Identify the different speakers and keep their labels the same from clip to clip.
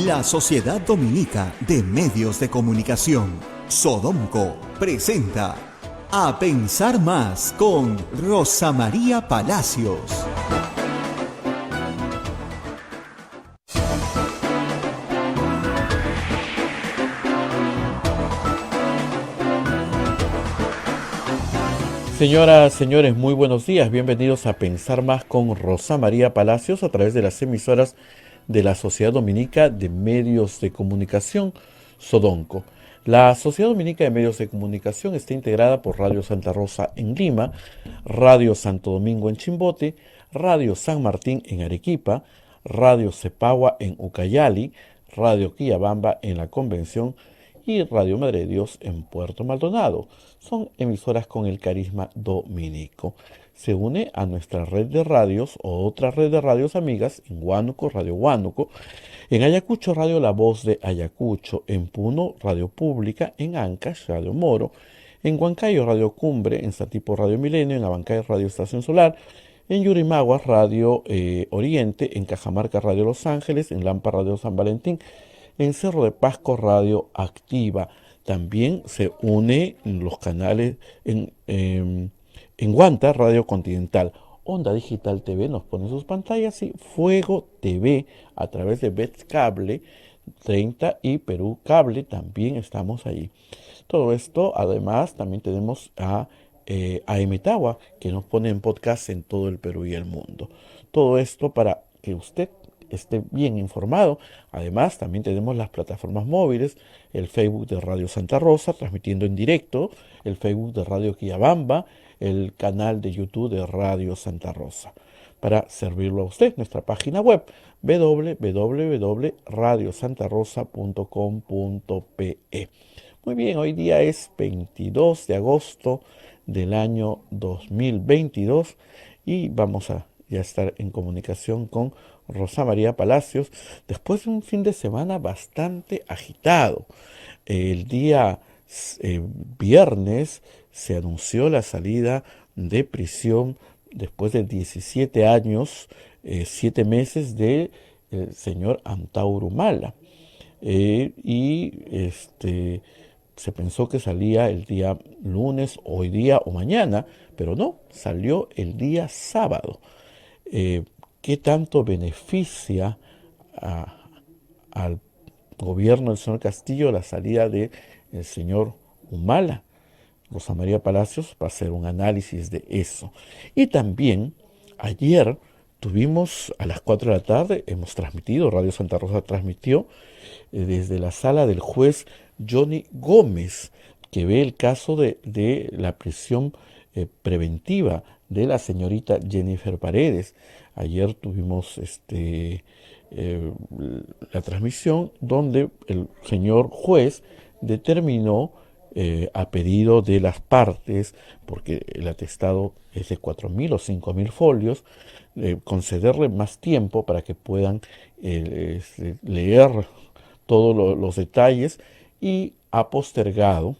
Speaker 1: La Sociedad Dominica de Medios de Comunicación, Sodomco, presenta A Pensar Más con Rosa María Palacios.
Speaker 2: Señoras, señores, muy buenos días. Bienvenidos a Pensar Más con Rosa María Palacios a través de las emisoras de la Sociedad Dominica de Medios de Comunicación, Sodonco. La Sociedad Dominica de Medios de Comunicación está integrada por Radio Santa Rosa en Lima, Radio Santo Domingo en Chimbote, Radio San Martín en Arequipa, Radio Cepagua en Ucayali, Radio Quillabamba en La Convención y Radio Madre de Dios en Puerto Maldonado. Son emisoras con el carisma dominico. Se une a nuestra red de radios o otra red de radios amigas en Huánuco, Radio Huánuco, en Ayacucho, Radio La Voz de Ayacucho, en Puno, Radio Pública, en Ancash, Radio Moro, en Huancayo, Radio Cumbre, en Satipo, Radio Milenio, en Abancay, Radio Estación Solar, en Yurimaguas, Radio Oriente, en Cajamarca, Radio Los Ángeles, en Lampa, Radio San Valentín, en Cerro de Pasco, Radio Activa. También se une los canales en Guanta, Radio Continental. Onda Digital TV nos pone sus pantallas y Fuego TV a través de Bets Cable 30 y Perú Cable también estamos allí. Todo esto, además, también tenemos a Emetagua, que nos pone en podcast en todo el Perú y el mundo. Todo esto para que usted esté bien informado. Además, también tenemos las plataformas móviles, el Facebook de Radio Santa Rosa, transmitiendo en directo, el Facebook de Radio Quillabamba, el canal de YouTube de Radio Santa Rosa. Para servirlo a usted, nuestra página web www.radiosantarosa.com.pe. Muy bien, hoy día es 22 de agosto del año 2022 y vamos a ya estar en comunicación con Rosa María Palacios después de un fin de semana bastante agitado. El día viernes se anunció la salida de prisión después de 17 años, 7 meses del señor Antauro Humala. Se pensó que salía el día lunes, hoy día o mañana, pero no, salió el día sábado. ¿Qué tanto beneficia al gobierno del señor Castillo la salida del señor Humala? Rosa María Palacios va a hacer un análisis de eso. Y también ayer tuvimos a las 4 de la tarde, hemos transmitido, Radio Santa Rosa transmitió desde la sala del juez Johnny Gómez, que ve el caso de la prisión preventiva de la señorita Jennifer Paredes. Ayer tuvimos la transmisión donde el señor juez determinó a pedido de las partes, porque el atestado es de 4.000 o 5.000 folios, concederle más tiempo para que puedan leer todos los detalles y ha postergado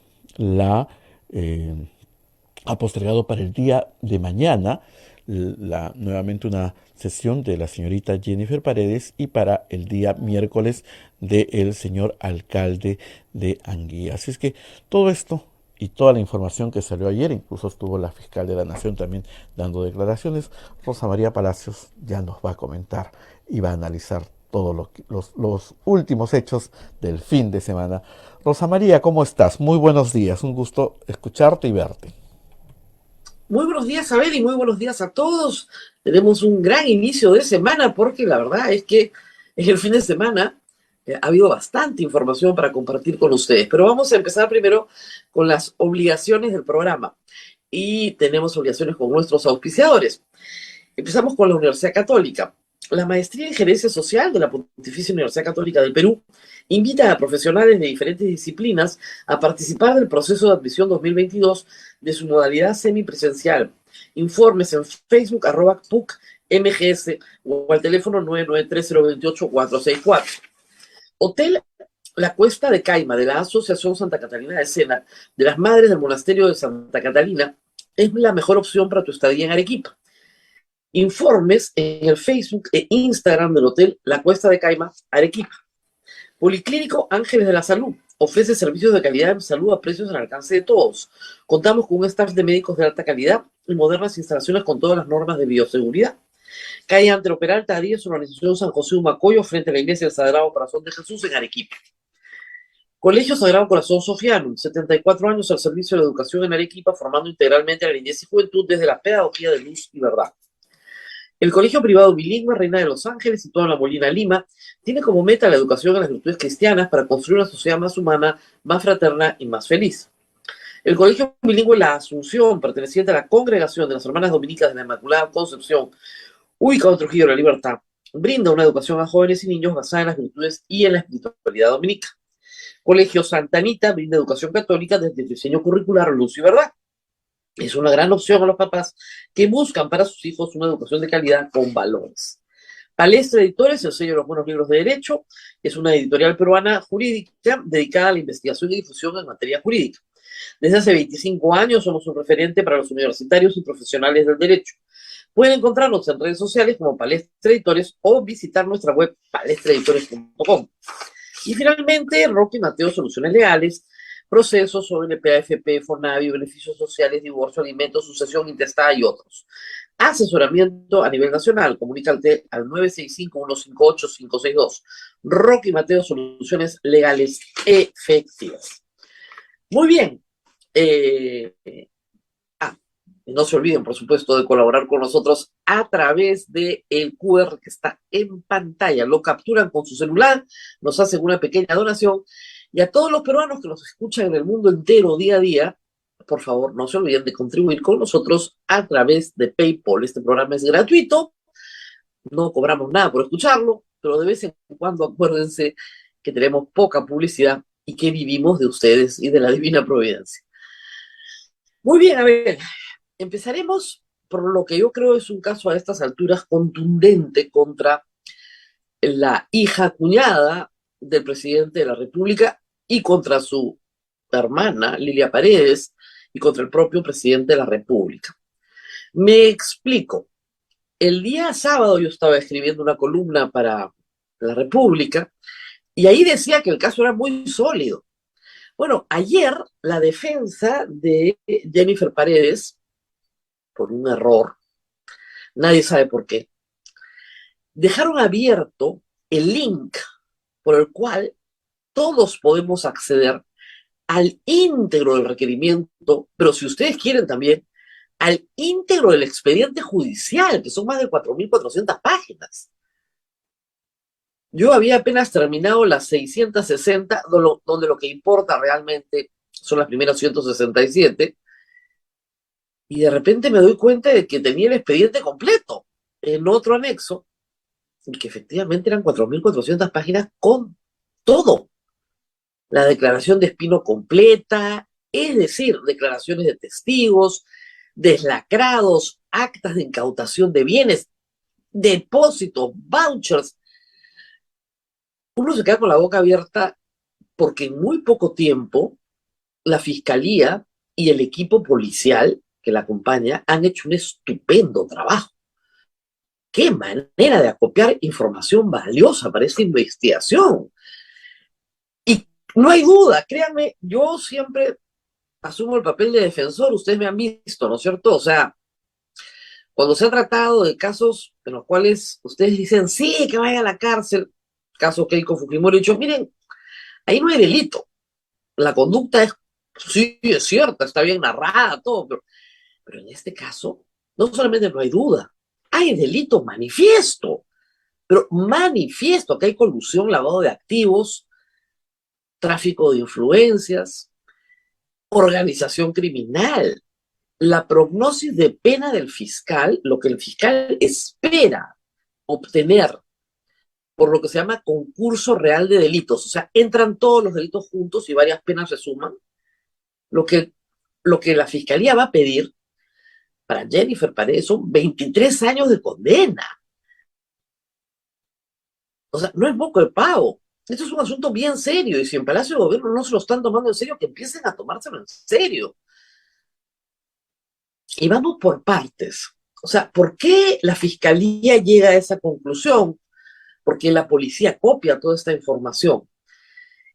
Speaker 2: para el día de mañana nuevamente una sesión de la señorita Jennifer Paredes y para el día miércoles del señor alcalde de Anguía. Así es que todo esto y toda la información que salió ayer, incluso estuvo la fiscal de la Nación también dando declaraciones, Rosa María Palacios ya nos va a comentar y va a analizar todos los últimos hechos del fin de semana. Rosa María, ¿cómo estás? Muy buenos días, un gusto escucharte y verte.
Speaker 3: Muy buenos días, Abel, y muy buenos días a todos. Tenemos un gran inicio de semana porque la verdad es que en el fin de semana ha habido bastante información para compartir con ustedes. Pero vamos a empezar primero con las obligaciones del programa. Y tenemos obligaciones con nuestros auspiciadores. Empezamos con la Universidad Católica. La Maestría en Gerencia Social de la Pontificia Universidad Católica del Perú invita a profesionales de diferentes disciplinas a participar del proceso de admisión 2022 de su modalidad semipresencial. Informes en Facebook, @PUC-MGS o al teléfono 993-028-464. Hotel La Cuesta de Caima, de la Asociación Santa Catalina de Sena, de las Madres del Monasterio de Santa Catalina, es la mejor opción para tu estadía en Arequipa. Informes en el Facebook e Instagram del Hotel La Cuesta de Caima, Arequipa. Policlínico Ángeles de la Salud. Ofrece servicios de calidad en salud a precios al alcance de todos. Contamos con un staff de médicos de alta calidad y modernas instalaciones con todas las normas de bioseguridad. Calle Antero Peralta 10, Organización San José Humacoyo, frente a la Iglesia del Sagrado Corazón de Jesús en Arequipa. Colegio Sagrado Corazón Sofiano, 74 años al servicio de la educación en Arequipa, formando integralmente a la niñez y juventud desde la pedagogía de luz y verdad. El Colegio Privado Bilingüe Reina de los Ángeles, situado en La Molina, Lima, tiene como meta la educación en las virtudes cristianas para construir una sociedad más humana, más fraterna y más feliz. El Colegio Bilingüe La Asunción, perteneciente a la Congregación de las Hermanas Dominicas de la Inmaculada Concepción, ubicado en Trujillo, La Libertad, brinda una educación a jóvenes y niños basada en las virtudes y en la espiritualidad dominica. Colegio Santa Anita brinda educación católica desde el diseño curricular Luz y Verdad. Es una gran opción a los papás que buscan para sus hijos una educación de calidad con valores. Palestra Editores, el sello de los buenos libros de derecho, es una editorial peruana jurídica dedicada a la investigación y difusión en materia jurídica. Desde hace 25 años somos un referente para los universitarios y profesionales del derecho. Pueden encontrarnos en redes sociales como Palestra Editores o visitar nuestra web palestraeditores.com. Y finalmente, Roque y Mateo Soluciones Legales, procesos sobre el PAFP, FONAVI, beneficios sociales, divorcio, alimentos, sucesión intestada y otros. Asesoramiento a nivel nacional. Comunícate al 965-158-562. Roque y Mateo Soluciones Legales Efectivas. Muy bien. No se olviden, por supuesto, de colaborar con nosotros a través del QR que está en pantalla. Lo capturan con su celular, nos hacen una pequeña donación. Y a todos los peruanos que nos escuchan en el mundo entero día a día, por favor, no se olviden de contribuir con nosotros a través de PayPal. Este programa es gratuito, no cobramos nada por escucharlo, pero de vez en cuando acuérdense que tenemos poca publicidad y que vivimos de ustedes y de la divina providencia. Muy bien, a ver, empezaremos por lo que yo creo es un caso a estas alturas contundente contra la hija cuñada del presidente de la República y contra su hermana, Lilia Paredes, y contra el propio presidente de la República. Me explico. El día sábado yo estaba escribiendo una columna para la República y ahí decía que el caso era muy sólido. Bueno, ayer la defensa de Jennifer Paredes, por un error, nadie sabe por qué, dejaron abierto el link por el cual todos podemos acceder al íntegro del requerimiento, pero si ustedes quieren también, al íntegro del expediente judicial, que son más de 4.400 páginas. Yo había apenas terminado las 660, donde lo que importa realmente son las primeras 167, y de repente me doy cuenta de que tenía el expediente completo en otro anexo, y que efectivamente eran 4.400 páginas con todo. La declaración de Espino completa, es decir, declaraciones de testigos, deslacrados, actas de incautación de bienes, depósitos, vouchers. Uno se queda con la boca abierta porque en muy poco tiempo la Fiscalía y el equipo policial que la acompaña han hecho un estupendo trabajo. ¡Qué manera de acopiar información valiosa para esta investigación! Y no hay duda, créanme, yo siempre asumo el papel de defensor, ustedes me han visto, ¿no es cierto? O sea, cuando se ha tratado de casos en los cuales ustedes dicen, sí, que vaya a la cárcel, caso Keiko Fujimori, he dicho, miren, ahí no hay delito, la conducta es, sí, es cierta, está bien narrada, todo, pero en este caso, no solamente no hay duda, hay delito manifiesto, pero manifiesto que hay colusión, lavado de activos, tráfico de influencias, organización criminal. La prognosis de pena del fiscal, lo que el fiscal espera obtener por lo que se llama concurso real de delitos, o sea, entran todos los delitos juntos y varias penas se suman, lo que la fiscalía va a pedir para Jennifer Paredes son 23 años de condena. O sea, no es poco el pavo. Esto es un asunto bien serio y si en Palacio de Gobierno no se lo están tomando en serio, que empiecen a tomárselo en serio. Y vamos por partes. O sea, ¿por qué la fiscalía llega a esa conclusión? Porque la policía copia toda esta información.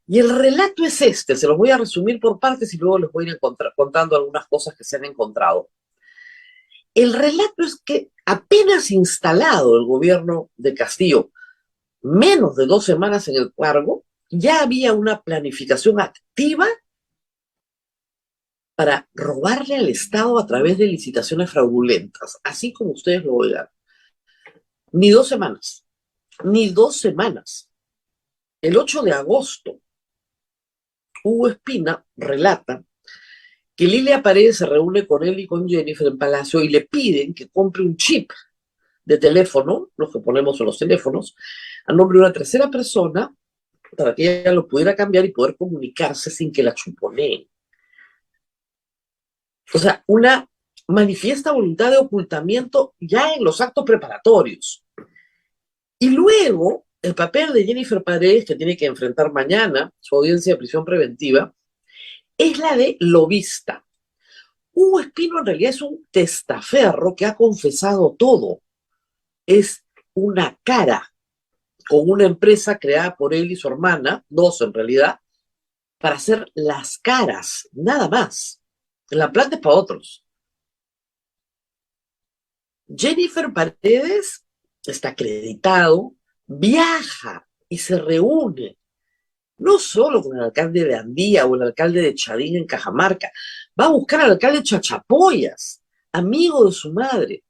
Speaker 3: Y el relato es este, se los voy a resumir por partes y luego les voy a ir contando algunas cosas que se han encontrado. El relato es que apenas instalado el gobierno de Castillo, menos de 2 semanas en el cargo, ya había una planificación activa para robarle al Estado a través de licitaciones fraudulentas, así como ustedes lo oigan. Ni 2 semanas, ni 2 semanas. El 8 de agosto, Hugo Espina relata que Lilia Paredes se reúne con él y con Jennifer en Palacio y le piden que compre un chip de teléfono, los que ponemos en los teléfonos, a nombre de una tercera persona, para que ella lo pudiera cambiar y poder comunicarse sin que la chuponeen. O sea, una manifiesta voluntad de ocultamiento ya en los actos preparatorios. Y luego, el papel de Jennifer Paredes, que tiene que enfrentar mañana su audiencia de prisión preventiva, es la de lobista. Hugo Espino en realidad es un testaferro que ha confesado todo. Es una cara con una empresa creada por él y su hermana, dos en realidad, para hacer las caras, nada más. La plata es para otros. Jennifer Paredes está acreditado, viaja y se reúne, no solo con el alcalde de Andía o el alcalde de Chadín en Cajamarca, va a buscar al alcalde de Chachapoyas, amigo de su madre,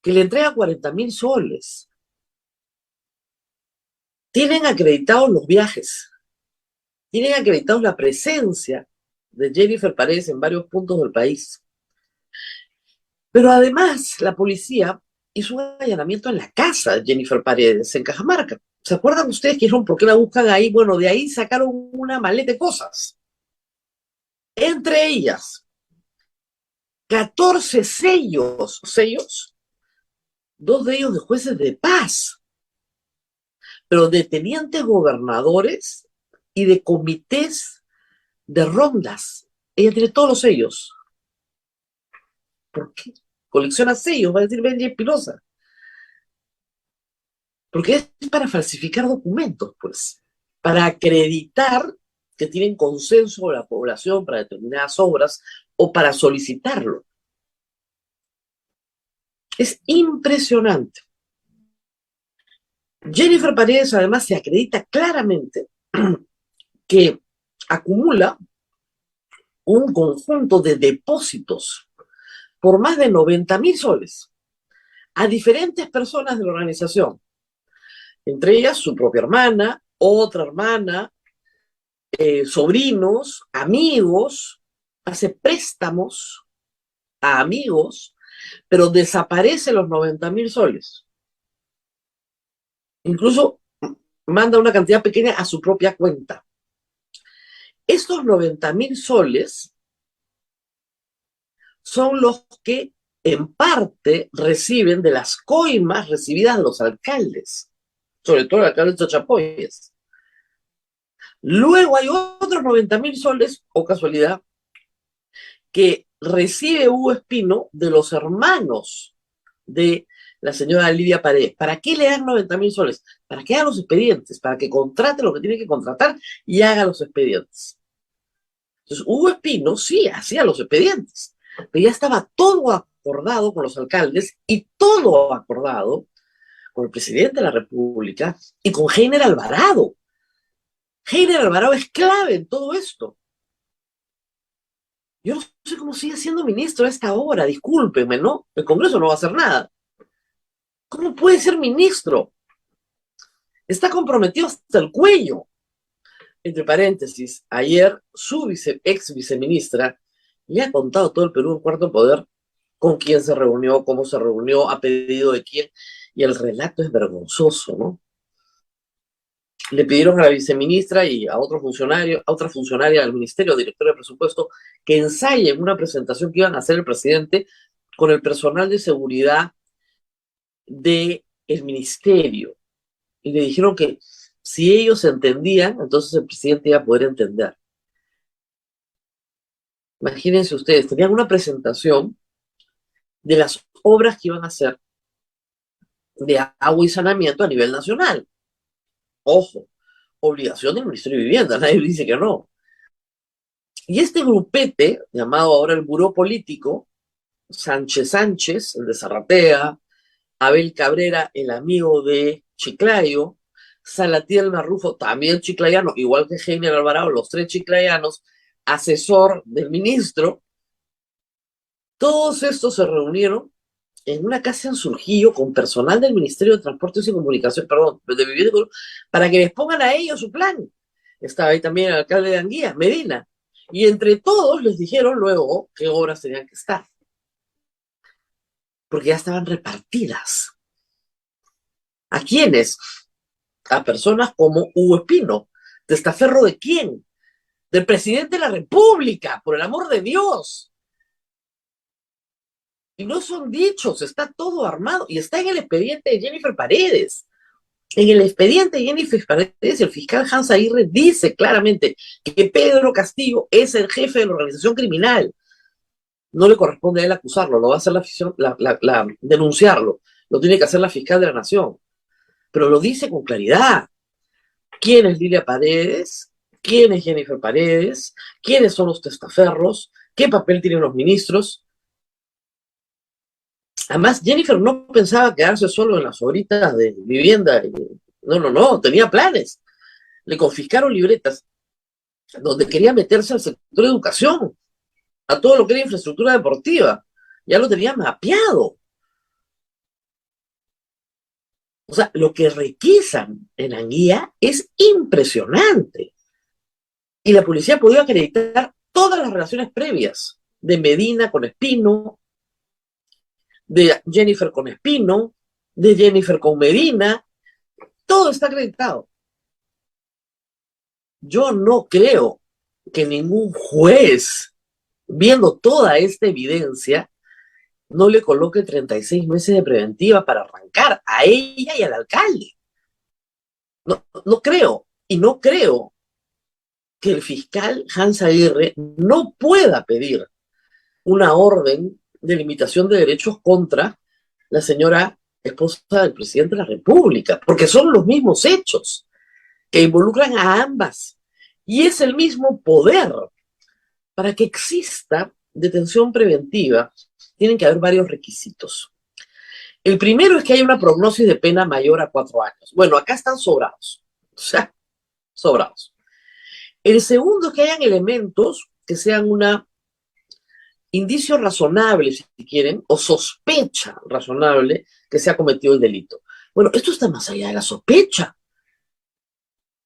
Speaker 3: que le entrega 40,000 soles. Tienen acreditados los viajes, tienen acreditados la presencia de Jennifer Paredes en varios puntos del país. Pero además, la policía hizo un allanamiento en la casa de Jennifer Paredes, en Cajamarca. ¿Se acuerdan ustedes que dijeron por qué la buscan ahí? Bueno, de ahí sacaron una maleta de cosas. Entre ellas, 14 sellos, 2 de ellos de jueces de paz, pero de tenientes gobernadores y de comités de rondas. Ella tiene todos los sellos. ¿Por qué? Colecciona sellos, va a decir Benji Espinosa. Porque es para falsificar documentos, pues, para acreditar que tienen consenso de la población para determinadas obras o para solicitarlo. Es impresionante. Jennifer Paredes además se acredita claramente que acumula un conjunto de depósitos por más de 90,000 soles a diferentes personas de la organización, entre ellas su propia hermana, otra hermana, sobrinos, amigos, hace préstamos a amigos, pero desaparece los 90,000 soles. Incluso manda una cantidad pequeña a su propia cuenta. Estos 90,000 soles son los que en parte reciben de las coimas recibidas de los alcaldes, sobre todo el alcalde de Chachapoyas. Luego hay otros 90,000 soles, o casualidad, que recibe Hugo Espino de los hermanos de la señora Lilia Paredes. ¿Para qué le dan 90,000 soles? Para que haga los expedientes, para que contrate lo que tiene que contratar y haga los expedientes. Entonces, Hugo Espino sí hacía los expedientes, pero ya estaba todo acordado con los alcaldes y todo acordado con el presidente de la República y con Heiner Alvarado. Heiner Alvarado es clave en todo esto. Yo no sé cómo sigue siendo ministro a esta hora, discúlpenme, ¿no? El Congreso no va a hacer nada. ¿Cómo puede ser ministro? Está comprometido hasta el cuello. Entre paréntesis, ayer su ex viceministra le ha contado todo el Perú en Cuarto Poder con quién se reunió, cómo se reunió, a pedido de quién, y el relato es vergonzoso, ¿no? Le pidieron a la viceministra y a otro funcionario, a otra funcionaria del Ministerio, directora de Presupuesto, que ensayen una presentación que iban a hacer el presidente con el personal de seguridad del ministerio. Y le dijeron que si ellos entendían, entonces el presidente iba a poder entender. Imagínense ustedes, tenían una presentación de las obras que iban a hacer de agua y saneamiento a nivel nacional. Ojo, obligación del Ministerio de Vivienda, nadie dice que no. Y este grupete, llamado ahora el Buró Político, Sánchez Sánchez, el de Zarratea, Abel Cabrera, el amigo de Chiclayo, Salatiel Marrufo, también chiclayano, igual que Heiner Alvarado, los tres chiclayanos, asesor del ministro, todos estos se reunieron en una casa en Surquillo con personal del Ministerio de Transportes y Comunicación, perdón, de Vivienda, para que les pongan a ellos su plan. Estaba ahí también el alcalde de Anguía, Medina, y entre todos les dijeron luego qué obras tenían que estar, porque ya estaban repartidas. ¿A quiénes? A personas como Hugo Espino. ¿Testaferro de quién? Del presidente de la República, por el amor de Dios. Y no son dichos, está todo armado. Y está en el expediente de Jennifer Paredes. En el expediente de Jennifer Paredes, el fiscal Hans Aguirre dice claramente que Pedro Castillo es el jefe de la organización criminal. No le corresponde a él acusarlo, lo va a hacer denunciarlo. Lo tiene que hacer la fiscal de la Nación. Pero lo dice con claridad. ¿Quién es Lilia Paredes? ¿Quién es Jennifer Paredes? ¿Quiénes son los testaferros? ¿Qué papel tienen los ministros? Además, Jennifer no pensaba quedarse solo en las obritas de vivienda. No, tenía planes. Le confiscaron libretas donde quería meterse al sector de educación, a todo lo que era infraestructura deportiva. Ya lo tenía mapeado. O sea, lo que requisan en Anguía es impresionante. Y la policía ha podido acreditar todas las relaciones previas de Medina con Espino, de Jennifer con Espino, de Jennifer con Medina. Todo está acreditado. Yo no creo que ningún juez, viendo toda esta evidencia, no le coloque 36 meses de preventiva para arrancar a ella y al alcalde. No creo. Y no creo que el fiscal Hans Aguirre no pueda pedir una orden de limitación de derechos contra la señora esposa del presidente de la República, porque son los mismos hechos que involucran a ambas. Y es el mismo poder. Para que exista detención preventiva, tienen que haber varios requisitos. El primero es que haya una prognosis de pena mayor a 4 años. Bueno, acá están sobrados. O sea, sobrados. El segundo es que hayan elementos que sean un indicio razonable, si quieren, o sospecha razonable que se ha cometido el delito. Bueno, esto está más allá de la sospecha.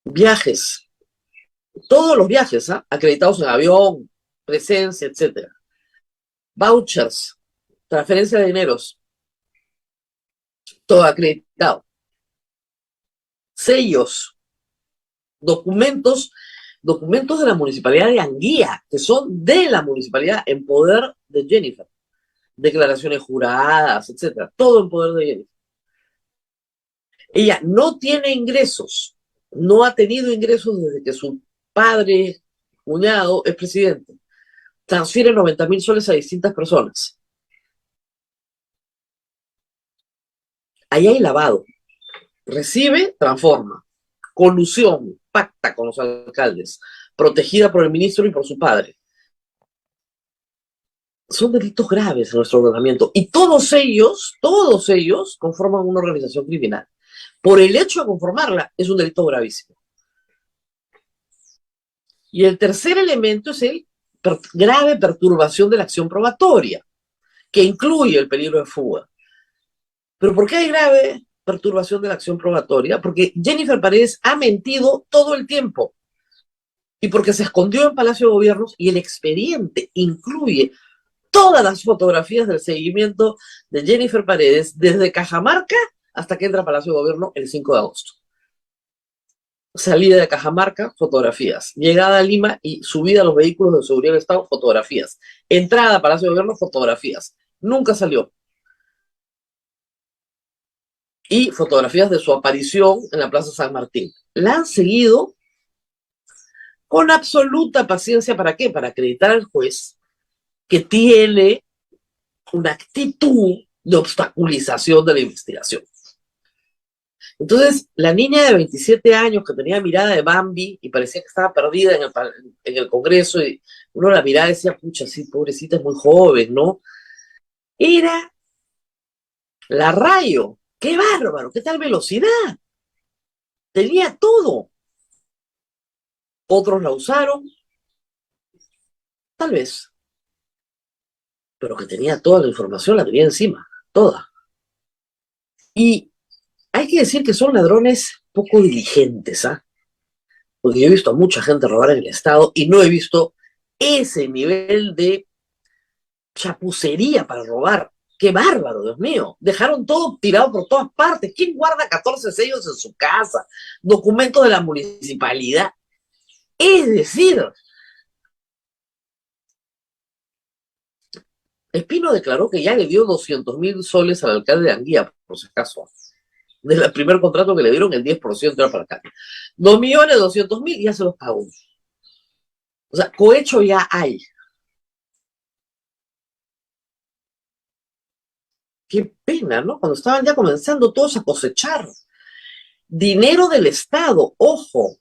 Speaker 3: Viajes. Todos los viajes, acreditados en avión, presencia, etc. Vouchers, transferencia de dineros, todo acreditado. Sellos, documentos de la municipalidad de Anguía, que son de la municipalidad en poder de Jennifer. Declaraciones juradas, etc. Todo en poder de Jennifer. Ella no tiene ingresos, no ha tenido ingresos desde que su padre, cuñado, es presidente. Transfiere 90.000 soles a distintas personas. Ahí hay lavado. Recibe, transforma. Colusión, pacta con los alcaldes. Protegida por el ministro y por su padre. Son delitos graves en nuestro ordenamiento. Y todos ellos conforman una organización criminal. Por el hecho de conformarla, es un delito gravísimo. Y el tercer elemento es el grave perturbación de la acción probatoria, que incluye el peligro de fuga. ¿Pero por qué hay grave perturbación de la acción probatoria? Porque Jennifer Paredes ha mentido todo el tiempo y porque se escondió en Palacio de Gobierno y el expediente incluye todas las fotografías del seguimiento de Jennifer Paredes desde Cajamarca hasta que entra a Palacio de Gobierno el 5 de agosto. Salida de Cajamarca, fotografías. Llegada a Lima y subida a los vehículos de seguridad del Estado, fotografías. Entrada a Palacio de Gobierno, fotografías. Nunca salió. Y fotografías de su aparición en la Plaza San Martín. La han seguido con absoluta paciencia. ¿Para qué? Para acreditar al juez que tiene una actitud de obstaculización de la investigación. Entonces, la niña de 27 años que tenía mirada de Bambi y parecía que estaba perdida en el Congreso, y uno la miraba y decía, pucha, sí, pobrecita, es muy joven, ¿no? Era la Rayo. ¡Qué bárbaro! ¿Qué tal velocidad? Tenía todo. Otros la usaron, tal vez, pero que tenía toda la información, la tenía encima, toda. Y hay que decir que son ladrones poco diligentes, ¿ah? Porque yo he visto a mucha gente robar en el Estado y no he visto ese nivel de chapucería para robar. ¡Qué bárbaro, Dios mío! Dejaron todo tirado por todas partes. ¿Quién guarda 14 sellos en su casa? Documentos de la municipalidad. Es decir, Espino declaró que ya le dio 200.000 soles al alcalde de Anguía, por si acaso. Del primer contrato que le dieron, el 10% era para acá. 2.200.000 y ya se los pagó. O sea, cohecho ya hay. Qué pena, ¿no? Cuando estaban ya comenzando todos a cosechar. Dinero del Estado, ojo.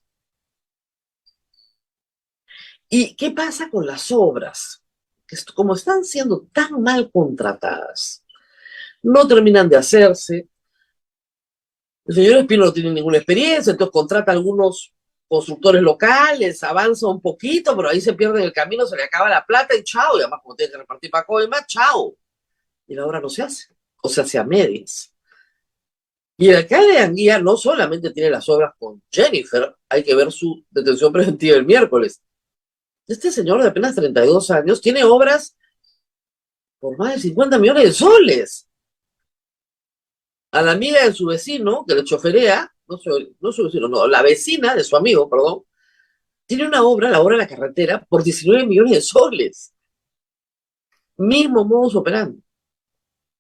Speaker 3: ¿Y qué pasa con las obras? Como están siendo tan mal contratadas, no terminan de hacerse. El señor Espino no tiene ninguna experiencia, entonces contrata a algunos constructores locales, avanza un poquito, pero ahí se pierde en el camino, se le acaba la plata y chao. Y además, como tiene que repartir para Coima, chao. Y la obra no se hace, o se hace a medias. Y el alcalde de Anguía no solamente tiene las obras con Jennifer, hay que ver su detención preventiva el miércoles. Este señor de apenas 32 años tiene obras por más de 50 millones de soles. A la amiga de su vecino, que le choferea, no su vecino, no, la vecina de su amigo, perdón, tiene una obra, la obra de la carretera, por 19 millones de soles. Mismo modus operandi.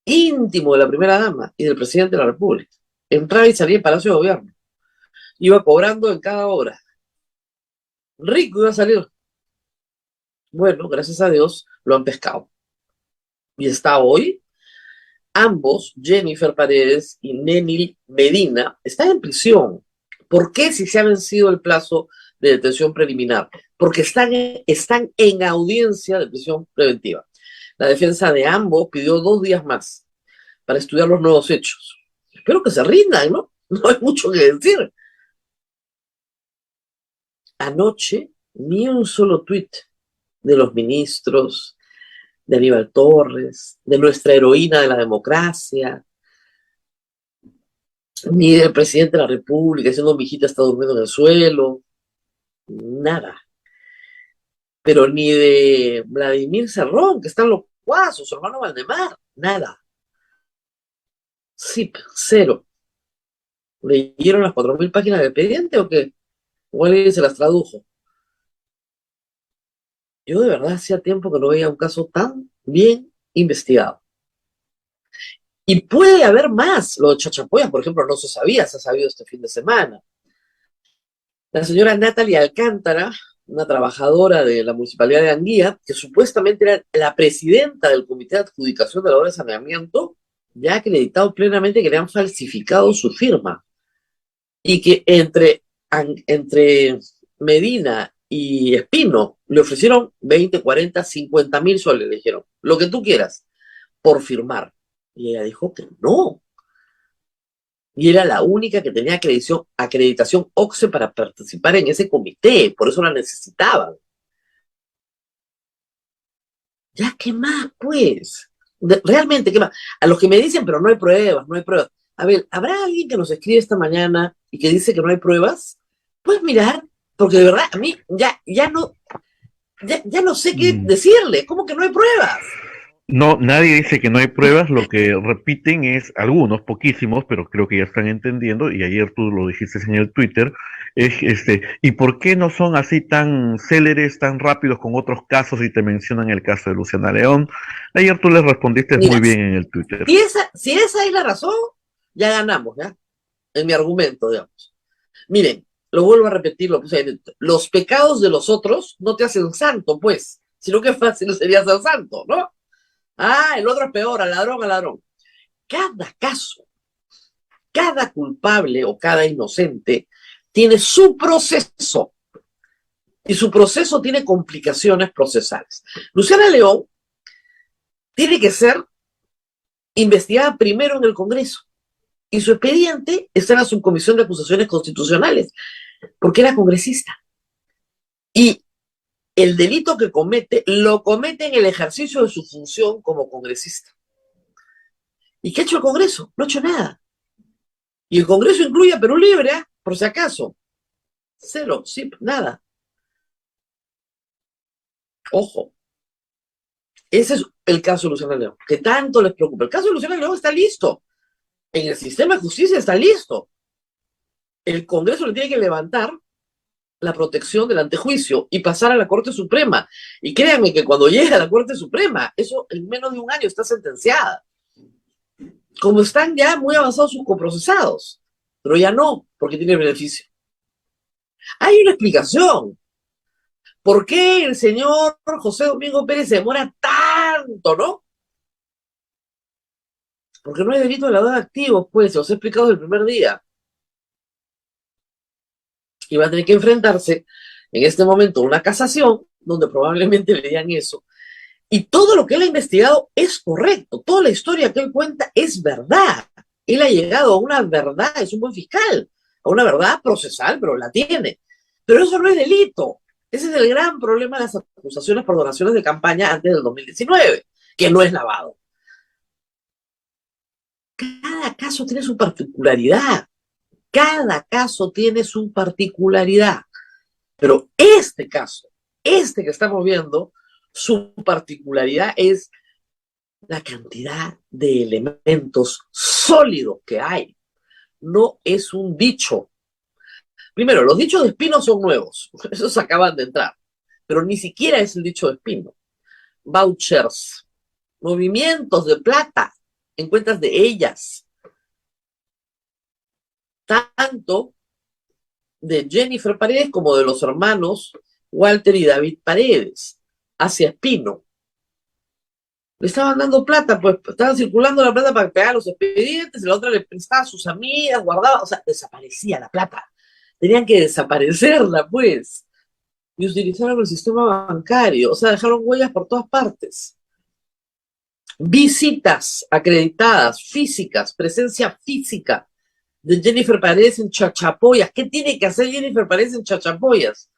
Speaker 3: Íntimo de la primera dama y del presidente de la República. Entraba y salía del Palacio de Gobierno. Iba cobrando en cada obra. Rico iba a salir. Bueno, gracias a Dios, lo han pescado. Y está hoy, ambos, Jennifer Paredes y Nenil Medina, están en prisión. ¿Por qué si se ha vencido el plazo de detención preliminar? Porque están en audiencia de prisión preventiva. La defensa de ambos pidió 2 días más para estudiar los nuevos hechos. Espero que se rindan, ¿no? No hay mucho que decir. Anoche, ni un solo tuit de los ministros, de Aníbal Torres, de nuestra heroína de la democracia, ni del presidente de la República diciendo mi hijita está durmiendo en el suelo, nada. Pero ni de Vladimir Cerrón, que está en los Guasos, su hermano Valdemar, nada. Sí, cero. ¿Leyeron las 4.000 páginas del expediente o qué? O alguien se las tradujo. Yo de verdad hacía tiempo que no veía un caso tan bien investigado. Y puede haber más. Lo de Chachapoyas, por ejemplo, no se sabía, se ha sabido este fin de semana. La señora Natalia Alcántara, una trabajadora de la Municipalidad de Anguía, que supuestamente era la presidenta del Comité de Adjudicación de la Obra de Saneamiento, ya ha acreditado plenamente que le han falsificado su firma. Y que entre Medina y Espino le ofrecieron 20, 40, 50.000 soles, le dijeron, lo que tú quieras, por firmar. Y ella dijo que no. Y era la única que tenía acreditación OCSE para participar en ese comité, por eso la necesitaban. Ya, ¿qué más, pues? Realmente, ¿qué más? A los que me dicen, pero no hay pruebas, no hay pruebas. A ver, ¿habrá alguien que nos escribe esta mañana y que dice que no hay pruebas? Puedes mirar, porque de verdad, a mí ya no sé qué decirle. ¿Cómo que no hay pruebas?
Speaker 2: No, nadie dice que no hay pruebas, lo que repiten es algunos, poquísimos, pero creo que ya están entendiendo, y ayer tú lo dijiste en el Twitter, ¿y por qué no son así tan céleres, tan rápidos con otros casos y te mencionan el caso de Luciana León? Ayer tú les respondiste
Speaker 3: Mira,
Speaker 2: muy bien en el Twitter.
Speaker 3: Si esa es la razón, ya ganamos, ¿ya? En mi argumento, digamos. Miren, lo vuelvo a repetir, los pecados de los otros no te hacen santo, pues, sino que fácil sería ser santo, ¿no? Ah, el otro es peor, al ladrón, al ladrón. Cada caso, cada culpable o cada inocente tiene su proceso y su proceso tiene complicaciones procesales. Luciana León tiene que ser investigada primero en el Congreso y su expediente está en la Subcomisión de Acusaciones Constitucionales porque era congresista. Y el delito que comete, lo comete en el ejercicio de su función como congresista. ¿Y qué ha hecho el Congreso? No ha hecho nada. Y el Congreso incluye a Perú Libre, ¿eh? Por si acaso. Cero, sí, nada. Ojo, ese es el caso de Luciana León, que tanto les preocupa. El caso de Luciana León está listo. En el sistema de justicia está listo. El Congreso le tiene que levantar la protección del antejuicio y pasar a la Corte Suprema. Y créanme que cuando llegue a la Corte Suprema, eso en menos de un año está sentenciada. Como están ya muy avanzados sus coprocesados, pero ya no, porque tiene beneficio. Hay una explicación. ¿Por qué el señor José Domingo Pérez se demora tanto, no? Porque no hay delito de lavado de activos, pues, se os he explicado desde el primer día. Y va a tener que enfrentarse en este momento a una casación, donde probablemente le digan eso. Y todo lo que él ha investigado es correcto. Toda la historia que él cuenta es verdad. Él ha llegado a una verdad, es un buen fiscal, a una verdad procesal, pero la tiene. Pero eso no es delito. Ese es el gran problema de las acusaciones por donaciones de campaña antes del 2019, que no es lavado. Cada caso tiene su particularidad. Cada caso tiene su particularidad. Pero este caso, este que estamos viendo, su particularidad es la cantidad de elementos sólidos que hay. No es un dicho. Primero, los dichos de Espino son nuevos. Esos acaban de entrar. Pero ni siquiera es el dicho de Espino. Vouchers, movimientos de plata en cuentas de ellas. Tanto de Jennifer Paredes como de los hermanos Walter y David Paredes hacia Espino. Le estaban dando plata, pues estaban circulando la plata para pegar los expedientes, y la otra le prestaba a sus amigas, guardaba, o sea, desaparecía la plata. Tenían que desaparecerla, pues. Y utilizaron el sistema bancario, o sea, dejaron huellas por todas partes. Visitas acreditadas, físicas, presencia física de Jennifer Paredes en Chachapoyas. ¿Qué tiene que hacer Jennifer Paredes en Chachapoyas?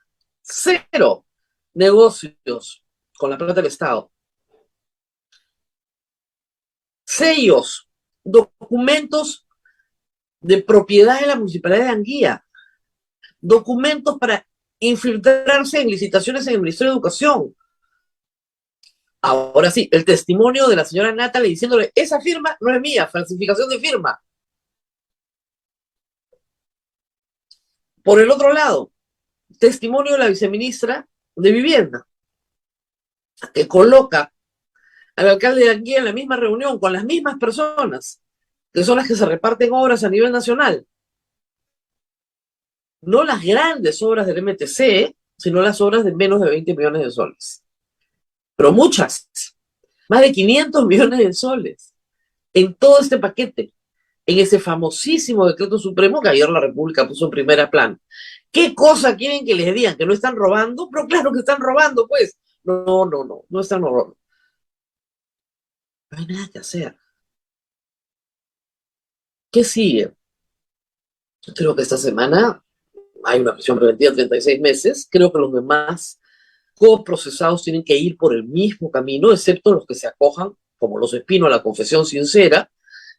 Speaker 3: Cero negocios con la plata del Estado. Sellos, documentos de propiedad de la Municipalidad de Anguía, documentos para infiltrarse en licitaciones en el Ministerio de Educación. Ahora sí, el testimonio de la señora Natalie diciéndole, esa firma no es mía, falsificación de firma. Por el otro lado, testimonio de la viceministra de Vivienda, que coloca al alcalde de Anguía en la misma reunión con las mismas personas, que son las que se reparten obras a nivel nacional. No las grandes obras del MTC, sino las obras de menos de 20 millones de soles. Pero muchas, más de 500 millones de soles, en todo este paquete, en ese famosísimo decreto supremo que ayer la República puso en primera plana. ¿Qué cosa quieren que les digan? ¿Que no están robando? Pero claro que están robando, pues. No están robando. No hay nada que hacer. ¿Qué sigue? Yo creo que esta semana hay una prisión preventiva de 36 meses. Creo que los demás coprocesados tienen que ir por el mismo camino, excepto los que se acojan, como los Espino, a la confesión sincera,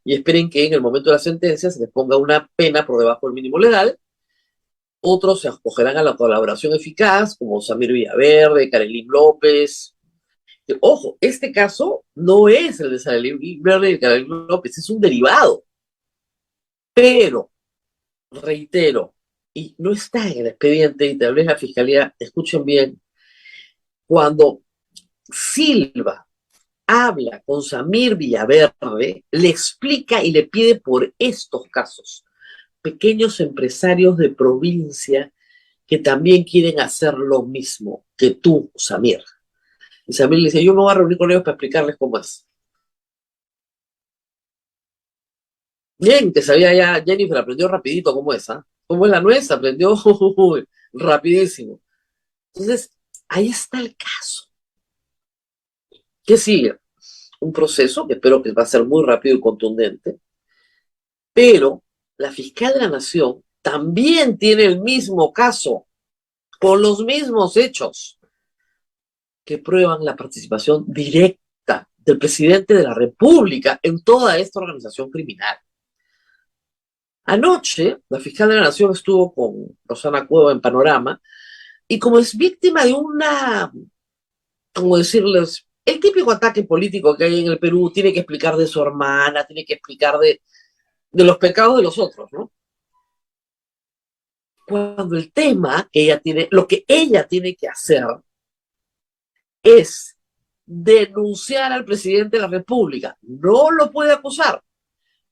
Speaker 3: y esperen que en el momento de la sentencia se les ponga una pena por debajo del mínimo legal. Otros se acogerán a la colaboración eficaz, como Samir Villaverde, Karelín López. Ojo, este caso no es el de Samir Villaverde y Karelín López, es un derivado. Pero, reitero, y no está en el expediente, y tal vez la fiscalía, escuchen bien, cuando Silva habla con Samir Villaverde, le explica y le pide por estos casos, pequeños empresarios de provincia que también quieren hacer lo mismo que tú, Samir. Y Samir le dice, yo me voy a reunir con ellos para explicarles cómo es. Bien, que sabía ya, Jennifer aprendió rapidito cómo es, ¿ah? Cómo es la nuez, aprendió rapidísimo. Entonces, ahí está el caso. ¿Qué sigue? Un proceso que espero que va a ser muy rápido y contundente, pero la fiscal de la Nación también tiene el mismo caso, con los mismos hechos, que prueban la participación directa del presidente de la República en toda esta organización criminal. Anoche, la fiscal de la Nación estuvo con Rosana Cueva en Panorama, y como es víctima de una, como decirles, el típico ataque político que hay en el Perú, tiene que explicar de su hermana, tiene que explicar de los pecados de los otros, ¿no? Cuando el tema que ella tiene, lo que ella tiene que hacer es denunciar al presidente de la República. No lo puede acusar,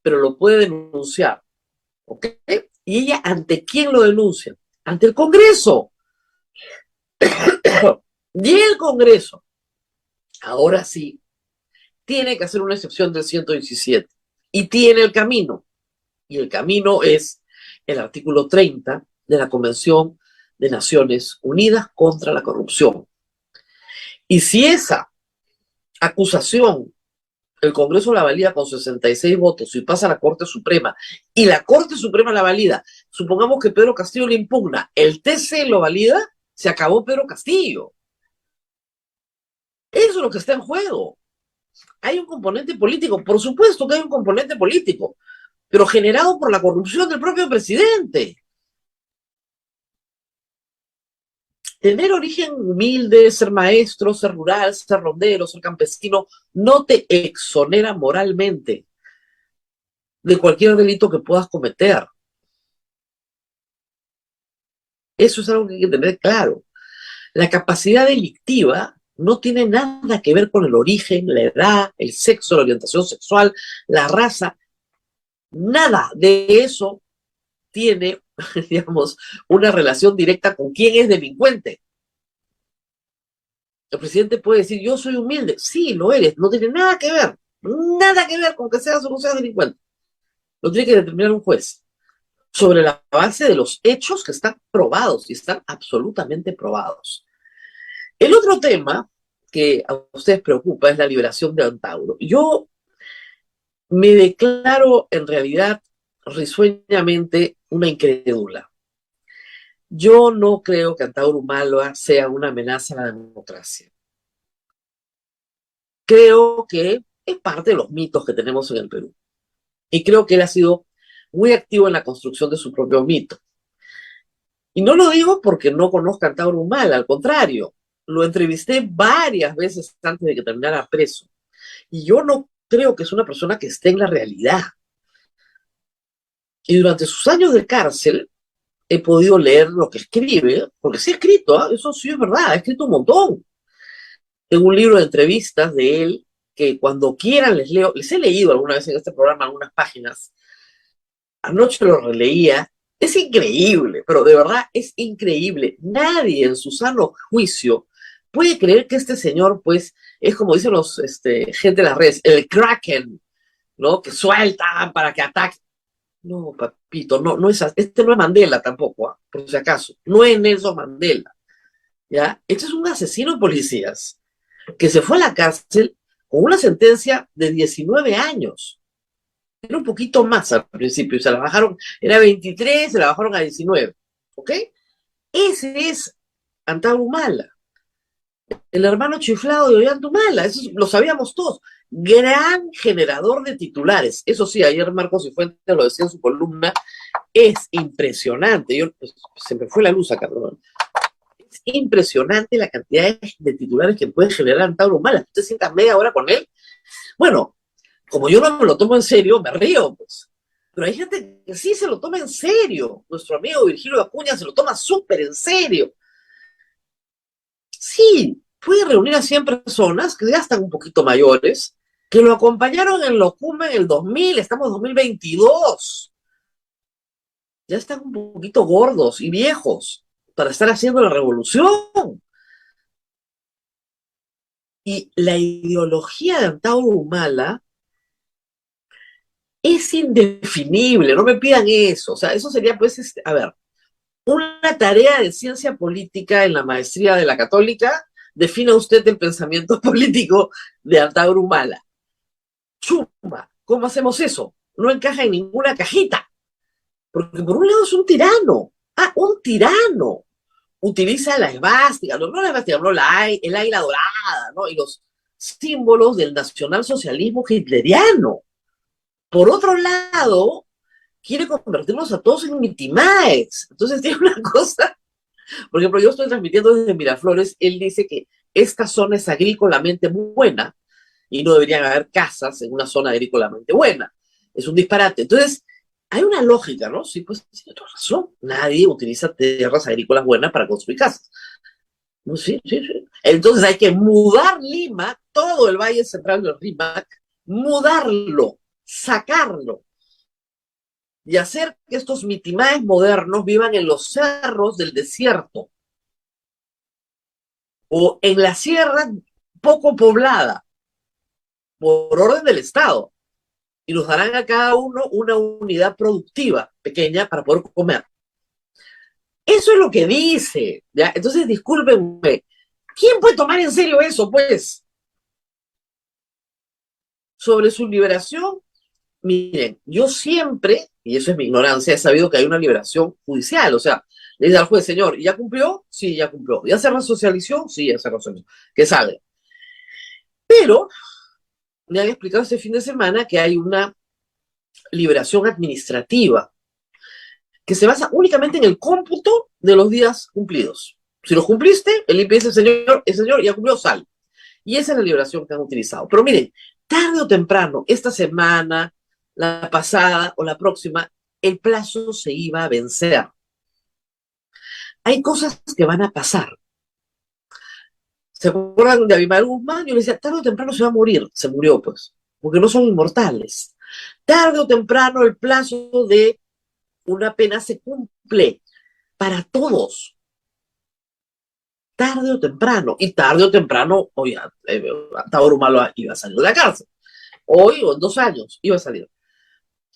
Speaker 3: pero lo puede denunciar, ¿ok? ¿Y ella ante quién lo denuncia? Ante el Congreso. Y el Congreso, ahora sí, tiene que hacer una excepción del 117 y tiene el camino. Y el camino es el artículo 30 de la Convención de Naciones Unidas contra la Corrupción. Y si esa acusación el Congreso la valida con 66 votos y pasa a la Corte Suprema, y la Corte Suprema la valida, supongamos que Pedro Castillo le impugna, el TC lo valida, se acabó Pedro Castillo. Eso es lo que está en juego. Hay un componente político, por supuesto que hay un componente político, pero generado por la corrupción del propio presidente. Tener origen humilde, ser maestro, ser rural, ser rondero, ser campesino, no te exonera moralmente de cualquier delito que puedas cometer. Eso es algo que hay que tener claro. La capacidad delictiva no tiene nada que ver con el origen, la edad, el sexo, la orientación sexual, la raza. Nada de eso tiene, digamos, una relación directa con quién es delincuente. El presidente puede decir, yo soy humilde. Sí, lo eres. No tiene nada que ver con que seas o no seas delincuente. Lo tiene que determinar un juez sobre la base de los hechos que están probados y están absolutamente probados. El otro tema que a ustedes preocupa es la liberación de Antauro. Yo me declaro en realidad risueñamente una incrédula. Yo no creo que Antauro Humala sea una amenaza a la democracia. Creo que es parte de los mitos que tenemos en el Perú. Y creo que él ha sido muy activo en la construcción de su propio mito. Y no lo digo porque no conozca a Antauro Humala, al contrario, lo entrevisté varias veces antes de que terminara preso. Y yo no creo que es una persona que esté en la realidad. Y durante sus años de cárcel he podido leer lo que escribe, porque sí ha escrito, ¿eh? Eso sí es verdad, ha escrito un montón. Tengo un libro de entrevistas de él que cuando quieran les leo, les he leído alguna vez en este programa algunas páginas. Anoche lo releía. Es increíble, pero de verdad es increíble. Nadie en su sano juicio puede creer que este señor, pues, es como dicen los gente de las redes, el Kraken, ¿no? Que sueltan para que ataque. No, papito, no, no es así. Este no es Mandela tampoco, ¿eh? Por si acaso. No es Nelson Mandela, ¿ya? Este es un asesino de policías que se fue a la cárcel con una sentencia de 19 años. Era un poquito más al principio, se la bajaron, era 23, se la bajaron a 19, ¿ok? Ese es Antauro Humala, el hermano chiflado de Ollanta Humala, eso lo sabíamos todos. Gran generador de titulares. Eso sí, ayer Marcos Cifuentes lo decía en su columna, es impresionante. Yo, pues, se me fue la luz acá, perdón. Es impresionante la cantidad de titulares que puede generar Antauro Humala. Usted sienta media hora con él. Bueno, como yo no me lo tomo en serio, me río, pues. Pero hay gente que sí se lo toma en serio. Nuestro amigo Virgilio Acuña se lo toma súper en serio. Sí, puede reunir a 100 personas que ya están un poquito mayores, que lo acompañaron en Locumba en el 2000, estamos en 2022. Ya están un poquito gordos y viejos para estar haciendo la revolución. Y la ideología de Antauro Humala es indefinible, no me pidan eso. O sea, eso sería, pues, a ver, una tarea de ciencia política en la maestría de la Católica. Defina usted el pensamiento político de Antauro Humala. Chumba, ¿cómo hacemos eso? No encaja en ninguna cajita. Porque por un lado es un tirano. Ah, un tirano. Utiliza la esvástica, no la esvástica, no, el águila dorada, ¿no? Y los símbolos del nacionalsocialismo hitleriano. Por otro lado, quiere convertirnos a todos en mitimaes. Entonces tiene una cosa, por ejemplo, yo estoy transmitiendo desde Miraflores, él dice que esta zona es agrícolamente muy buena y no deberían haber casas en una zona agrícolamente buena. Es un disparate. Entonces, hay una lógica, ¿no? Sí, pues tiene toda razón. Nadie utiliza tierras agrícolas buenas para construir casas. No, sí, sí, sí. Entonces hay que mudar Lima, todo el Valle Central del Rímac, mudarlo, sacarlo y hacer que estos mitimaes modernos vivan en los cerros del desierto o en la sierra poco poblada, por orden del Estado, y nos darán a cada uno una unidad productiva pequeña para poder comer. Eso es lo que dice, ¿ya? Entonces, discúlpenme, ¿quién puede tomar en serio eso, pues? Sobre su liberación, miren, yo siempre, y eso es mi ignorancia, he sabido que hay una liberación judicial, o sea, le dice al juez, señor, ¿ya cumplió? Sí, ya cumplió. ¿Ya se resocializó? Sí, ya se resocializó. Que salga. Pero me han explicado este fin de semana que hay una liberación administrativa que se basa únicamente en el cómputo de los días cumplidos. Si los cumpliste, el INPI dice, el señor ya cumplió, sal. Y esa es la liberación que han utilizado. Pero miren, tarde o temprano, esta semana, la pasada o la próxima, el plazo se iba a vencer. Hay cosas que van a pasar. ¿Se acuerdan de Abimael Guzmán? Yo le decía, tarde o temprano se va a morir. Se murió, pues, porque no son inmortales. Tarde o temprano el plazo de una pena se cumple para todos. Tarde o temprano. Y tarde o temprano, oye, Tauro Humala iba a salir de la cárcel. Hoy o en 2 años iba a salir.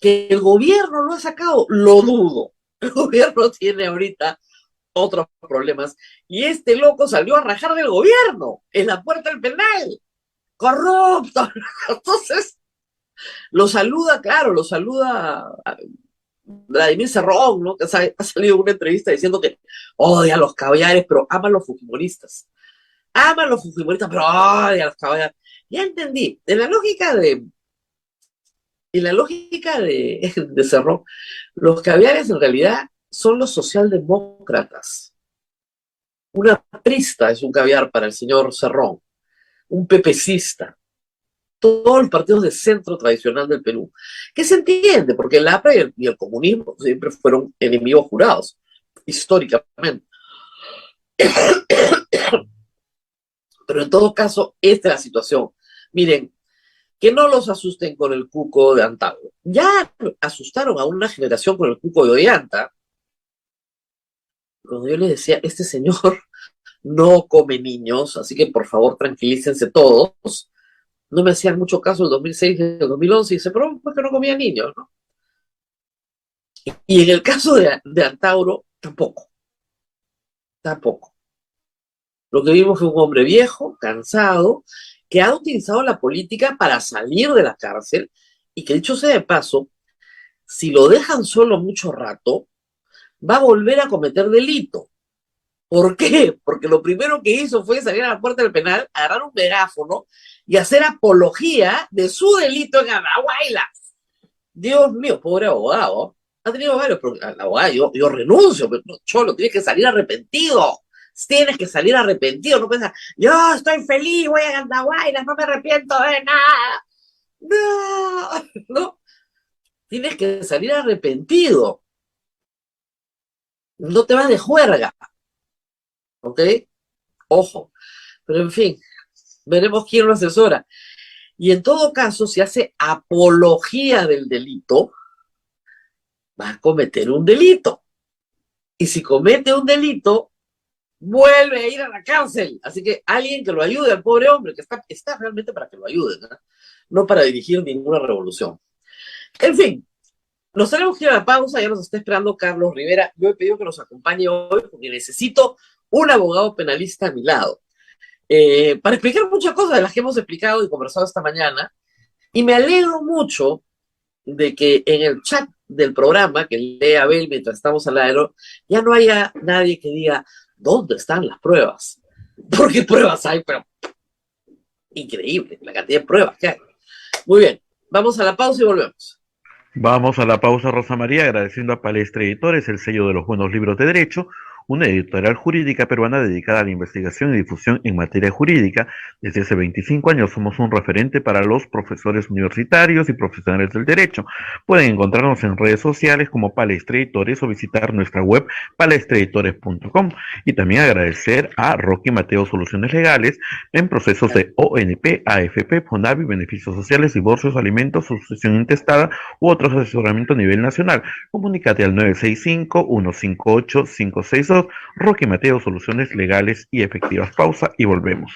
Speaker 3: Que el gobierno lo ha sacado, lo dudo. El gobierno tiene ahorita otros problemas. Y este loco salió a rajar del gobierno en la puerta del penal. Corrupto. Entonces, lo saluda, claro, lo saluda Vladimir Cerrón, ¿no? Que ha salido en una entrevista diciendo que odia a los caviares, pero ama a los fujimoristas. Ama a los fujimoristas, pero odia a los caviares. Ya entendí. En la lógica de Cerrón, los caviares en realidad son los socialdemócratas. Una aprista es un caviar para el señor Cerrón, un pepecista. Todos los partidos de centro tradicional del Perú, que se entiende, porque el APRA y el comunismo siempre fueron enemigos jurados, históricamente. Pero en todo caso, esta es la situación. Miren, que no los asusten con el cuco de Antauro. Ya asustaron a una generación con el cuco de Ollanta, cuando yo les decía, este señor no come niños, así que por favor tranquilícense todos. No me hacían mucho caso el 2006 y el 2011, y dice, pero pues que no comía niños, ¿no? Y en el caso de Antauro, tampoco, tampoco. Lo que vimos fue un hombre viejo, cansado, que ha utilizado la política para salir de la cárcel, y que dicho sea de paso, si lo dejan solo mucho rato, va a volver a cometer delito. ¿Por qué? Porque lo primero que hizo fue salir a la puerta del penal, agarrar un megáfono y hacer apología de su delito en Andahuayla. Dios mío, pobre abogado. Ha tenido varios problemas. Abogado, yo renuncio, pero no, Cholo, tienes que salir arrepentido. Tienes que salir arrepentido. No piensas, yo estoy feliz, voy a Andahuayla, no me arrepiento de nada. No, no. Tienes que salir arrepentido. No te vas de juerga. ¿Ok? Ojo. Pero en fin, veremos quién lo asesora. Y en todo caso, si hace apología del delito, va a cometer un delito. Y si comete un delito, vuelve a ir a la cárcel. Así que alguien que lo ayude al pobre hombre, que está realmente para que lo ayuden, ¿no? No para dirigir ninguna revolución. En fin, nos tenemos que ir a la pausa, ya nos está esperando Carlos Rivera. Yo he pedido que nos acompañe hoy porque necesito un abogado penalista a mi lado para explicar muchas cosas de las que hemos explicado y conversado esta mañana. Y me alegro mucho de que en el chat del programa que lee Abel mientras estamos al aire, ya no haya nadie que diga, ¿dónde están las pruebas? Porque pruebas hay, pero increíble la cantidad de pruebas que hay. Muy bien, vamos a la pausa y volvemos.
Speaker 2: Vamos a la pausa, Rosa María, agradeciendo a Palestra Editores, el sello de los buenos libros de derecho, una editorial jurídica peruana dedicada a la investigación y difusión en materia jurídica. Desde hace 25 años somos un referente para los profesores universitarios y profesionales del derecho. Pueden encontrarnos en redes sociales como Palestra Editores o visitar nuestra web palestraeditores.com. Y también agradecer a Roque Mateo Soluciones Legales en procesos de ONP, AFP, FONAVI, beneficios sociales, divorcios, alimentos, sucesión intestada u otros asesoramientos a nivel nacional. Comunícate al 965-158-562. Roque Mateo, soluciones legales y efectivas. Pausa y volvemos.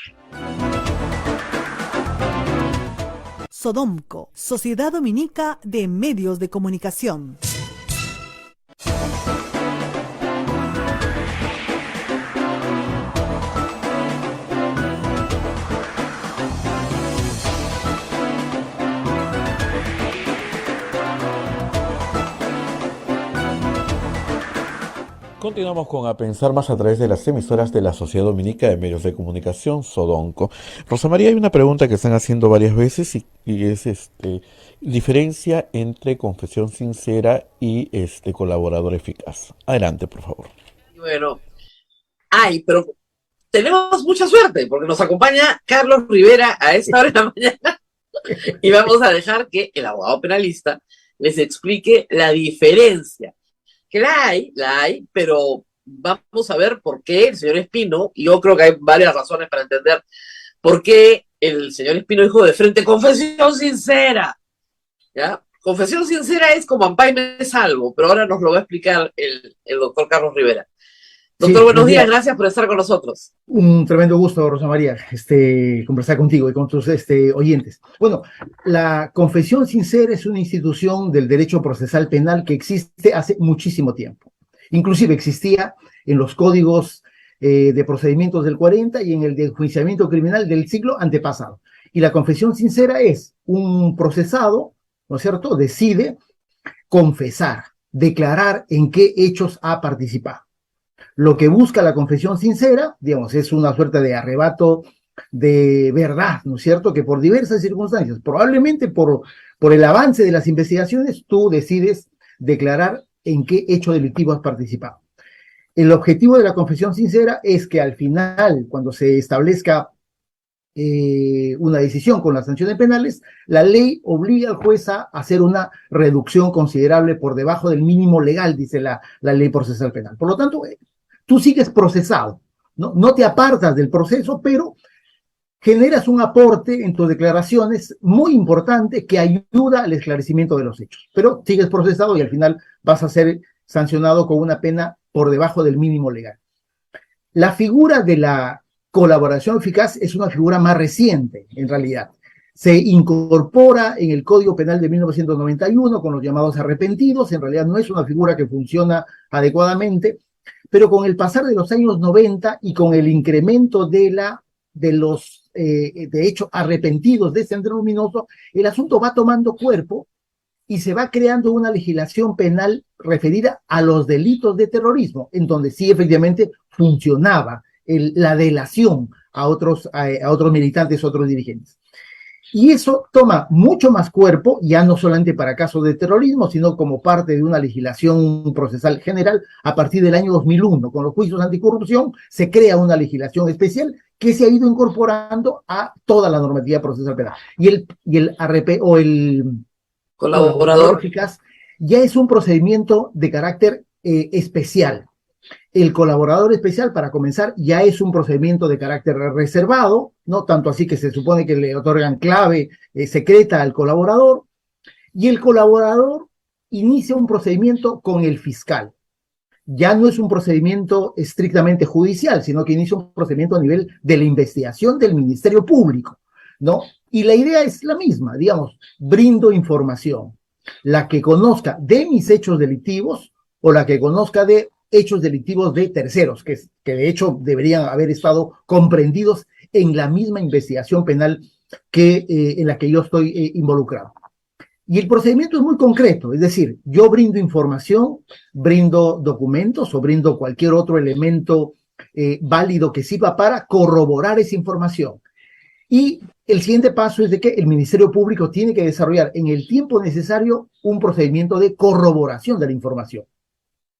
Speaker 4: Sodomco, Sociedad Dominica de Medios de Comunicación.
Speaker 2: Continuamos con A Pensar Más a través de las emisoras de la Sociedad Dominica de Medios de Comunicación, Sodonco. Rosa María, hay una pregunta que están haciendo varias veces y es diferencia entre confesión sincera y colaborador eficaz. Adelante, por favor.
Speaker 3: Bueno, pero tenemos mucha suerte porque nos acompaña Carlos Rivera a esta hora de la mañana y vamos a dejar que el abogado penalista les explique la diferencia. Que la hay, pero vamos a ver por qué el señor Espino, y yo creo que hay varias razones para entender por qué el señor Espino dijo de frente confesión sincera. ¿Ya? Confesión sincera es como ampay me salvo, pero ahora nos lo va a explicar el doctor Carlos Rivera. Doctor, sí, buenos días, gracias por estar con nosotros.
Speaker 5: Un tremendo gusto, Rosa María, conversar contigo y con tus oyentes. Bueno, la confesión sincera es una institución del derecho procesal penal que existe hace muchísimo tiempo. Inclusive existía en los códigos de procedimientos del 40 y en el de enjuiciamiento criminal del siglo antepasado. Y la confesión sincera es un procesado, ¿no es cierto?, decide confesar, declarar en qué hechos ha participado. Lo que busca la confesión sincera, digamos, es una suerte de arrebato de verdad, ¿no es cierto?, que por diversas circunstancias, probablemente por el avance de las investigaciones, tú decides declarar en qué hecho delictivo has participado. El objetivo de la confesión sincera es que al final, cuando se establezca una decisión con las sanciones penales, la ley obliga al juez a hacer una reducción considerable por debajo del mínimo legal, dice la ley procesal penal. Por lo tanto, tú sigues procesado, no te apartas del proceso, pero generas un aporte en tus declaraciones muy importante que ayuda al esclarecimiento de los hechos. Pero sigues procesado y al final vas a ser sancionado con una pena por debajo del mínimo legal. La figura de la colaboración eficaz es una figura más reciente, en realidad. Se incorpora en el Código Penal de 1991 con los llamados arrepentidos. En realidad no es una figura que funciona adecuadamente, pero con el pasar de los años 90 y con el incremento de los hecho, arrepentidos de Sendero Luminoso, el asunto va tomando cuerpo y se va creando una legislación penal referida a los delitos de terrorismo, en donde sí efectivamente funcionaba la delación a otros militantes, otros dirigentes. Y eso toma mucho más cuerpo, ya no solamente para casos de terrorismo, sino como parte de una legislación procesal general. A partir del año 2001, con los juicios anticorrupción, se crea una legislación especial que se ha ido incorporando a toda la normativa procesal penal. Y el colaborador eficaz ya es un procedimiento de carácter especial. El colaborador especial, para comenzar, ya es un procedimiento de carácter reservado, no tanto así que se supone que le otorgan clave secreta al colaborador, y el colaborador inicia un procedimiento con el fiscal. Ya no es un procedimiento estrictamente judicial, sino que inicia un procedimiento a nivel de la investigación del Ministerio Público, ¿no? Y la idea es la misma, digamos, brindo información. la que conozca de mis hechos delictivos o la que conozca de hechos delictivos de terceros, que de hecho deberían haber estado comprendidos en la misma investigación penal en la que yo estoy involucrado. Y el procedimiento es muy concreto, es decir, yo brindo información, brindo documentos o brindo cualquier otro elemento válido que sirva para corroborar esa información. Y el siguiente paso es de que el Ministerio Público tiene que desarrollar en el tiempo necesario un procedimiento de corroboración de la información.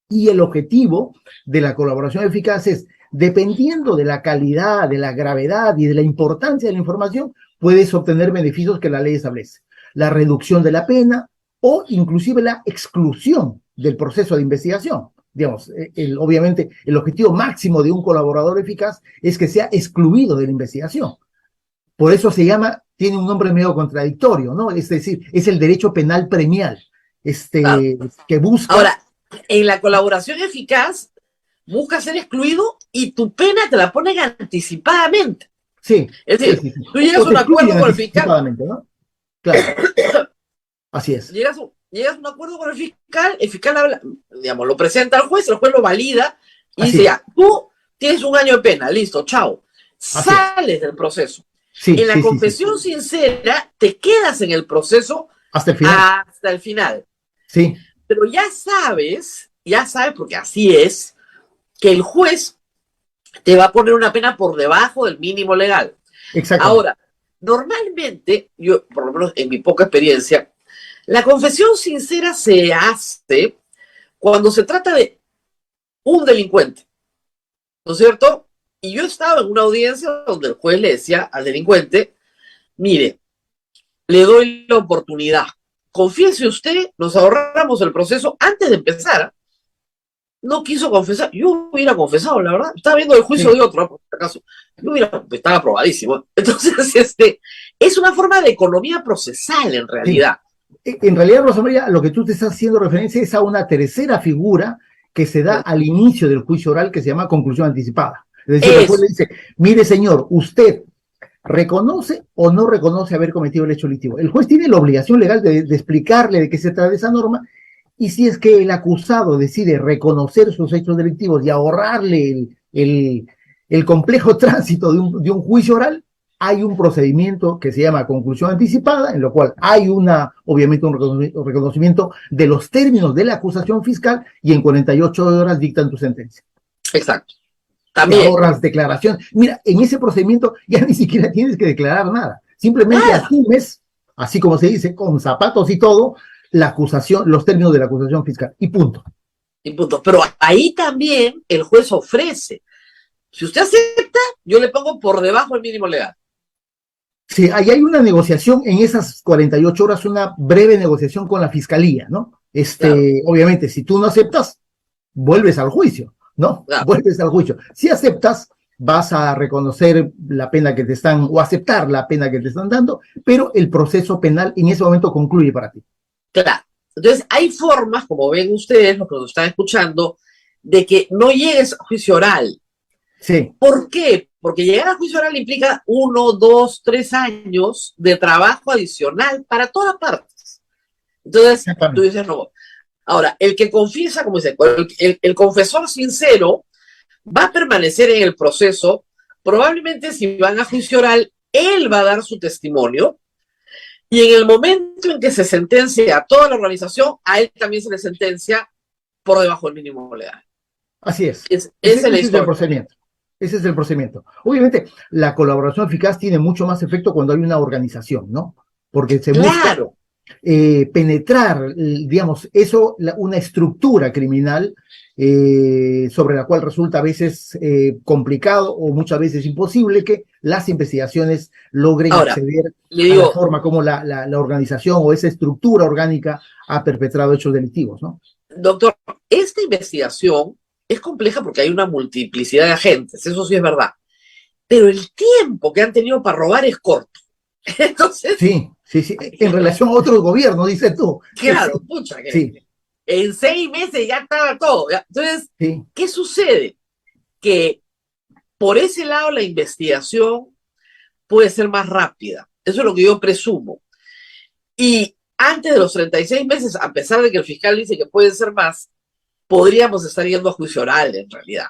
Speaker 5: Y el objetivo de la colaboración eficaz es, dependiendo de la calidad, de la gravedad y de la importancia de la información, puedes obtener beneficios que la ley establece. La reducción de la pena o inclusive la exclusión del proceso de investigación. Digamos, obviamente el objetivo máximo de un colaborador eficaz es que sea excluido de la investigación. Por eso se llama, tiene un nombre medio contradictorio, ¿no? Es decir, es el derecho penal premial,
Speaker 3: Claro.
Speaker 5: que busca...
Speaker 3: Ahora, en la colaboración eficaz, busca ser excluido y tu pena te la ponen anticipadamente.
Speaker 5: Sí.
Speaker 3: Es decir,
Speaker 5: Sí.
Speaker 3: tú llegas a un acuerdo con el fiscal.
Speaker 5: ¿No? Claro. Así es.
Speaker 3: Llegas a un acuerdo con el fiscal habla, digamos, lo presenta al juez, el juez lo valida y
Speaker 5: Así
Speaker 3: dice,
Speaker 5: es.
Speaker 3: ya, tú tienes 1 año de pena, listo, chao.
Speaker 5: Así
Speaker 3: Sales del proceso.
Speaker 5: Sí,
Speaker 3: En la
Speaker 5: sí,
Speaker 3: confesión sincera, te quedas en el proceso
Speaker 5: hasta el final.
Speaker 3: hasta el final.
Speaker 5: Sí.
Speaker 3: Pero ya sabes, porque así es, que el juez te va a poner una pena por debajo del mínimo legal.
Speaker 5: Exacto.
Speaker 3: Ahora, normalmente, yo, por lo menos en mi poca experiencia, la confesión sincera se hace cuando se trata de un delincuente, ¿no es cierto? Y yo estaba en una audiencia donde el juez le decía al delincuente, mire, le doy la oportunidad, confiese usted, nos ahorramos el proceso antes de empezar. No quiso confesar, yo hubiera confesado, la verdad, estaba viendo el juicio de otro, por acaso, estaba aprobadísimo. Entonces, es una forma de economía procesal en realidad.
Speaker 5: Sí. En realidad, Rosa María, lo que tú te estás haciendo referencia es a una tercera figura que se da al inicio del juicio oral que se llama conclusión anticipada. Es decir, el juez le dice, mire señor, usted ¿reconoce o no reconoce haber cometido el hecho delictivo? El juez tiene la obligación legal de explicarle de qué se trata esa norma, y si es que el acusado decide reconocer sus hechos delictivos y ahorrarle el complejo tránsito de un juicio oral, hay un procedimiento que se llama conclusión anticipada, en lo cual hay obviamente un reconocimiento de los términos de la acusación fiscal y en 48 horas dictan tu sentencia.
Speaker 3: Exacto. También.
Speaker 5: Ahorras declaración. Mira, en ese procedimiento ya ni siquiera tienes que declarar nada. Simplemente asumes, así como se dice, con zapatos y todo, la acusación, los términos de la acusación fiscal. Y punto.
Speaker 3: Y punto. Pero ahí también el juez ofrece. Si usted acepta, yo le pongo por debajo del mínimo legal.
Speaker 5: Sí, ahí hay una negociación en esas 48 horas, una breve negociación con la fiscalía, ¿no?
Speaker 3: Claro.
Speaker 5: Obviamente, si tú no aceptas, vuelves al juicio, ¿no?
Speaker 3: Claro.
Speaker 5: Vuelves al juicio. Si aceptas, vas a reconocer la pena que te están, o aceptar la pena que te están dando, pero el proceso penal en ese momento concluye para ti.
Speaker 3: Claro. Entonces, hay formas, como ven ustedes, los que nos están escuchando, de que no llegues a juicio oral.
Speaker 5: Sí.
Speaker 3: ¿Por qué? Porque llegar a juicio oral implica 1, 2, 3 años de trabajo adicional para todas partes. Entonces, tú dices, no. Ahora, el que confiesa, como dice, el confesor sincero va a permanecer en el proceso. Probablemente si van a juicio oral, él va a dar su testimonio. Y en el momento en que se sentencia a toda la organización, a él también se le sentencia por debajo del mínimo legal.
Speaker 5: Así es.
Speaker 3: Ese
Speaker 5: es el procedimiento. Ese es el procedimiento. Obviamente, la colaboración eficaz tiene mucho más efecto cuando hay una organización, ¿no? Porque se busca penetrar, digamos, una estructura criminal sobre la cual resulta a veces complicado o muchas veces imposible que las investigaciones logren acceder a la forma como la organización o esa estructura orgánica ha perpetrado hechos delictivos, ¿no?
Speaker 3: Doctor, esta investigación es compleja porque hay una multiplicidad de agentes, eso sí es verdad, pero el tiempo que han tenido para robar es corto. Entonces,
Speaker 5: sí, en relación a otros gobiernos, dices tú.
Speaker 3: Claro, pucha, que
Speaker 5: sí.
Speaker 3: En 6 meses ya estaba todo. Entonces, ¿qué sucede? Que por ese lado la investigación puede ser más rápida. Eso es lo que yo presumo. Y antes de los 36 meses, a pesar de que el fiscal dice que pueden ser más, podríamos estar yendo a juicio oral en realidad.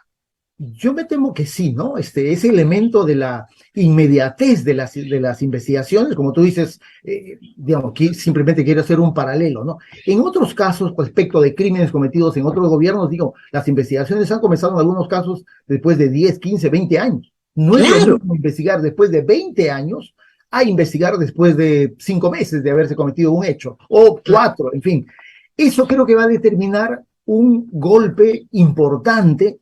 Speaker 5: Yo me temo que sí, ¿no? Ese elemento de la inmediatez de las investigaciones, como tú dices, digamos, que simplemente quiero hacer un paralelo, ¿no? En otros casos, respecto de crímenes cometidos en otros gobiernos, digo, las investigaciones han comenzado en algunos casos después de 10, 15, 20 años. No es lo mismo investigar después de 20 años a investigar después de 5 meses de haberse cometido un hecho, o 4, en fin. Eso creo que va a determinar un golpe importante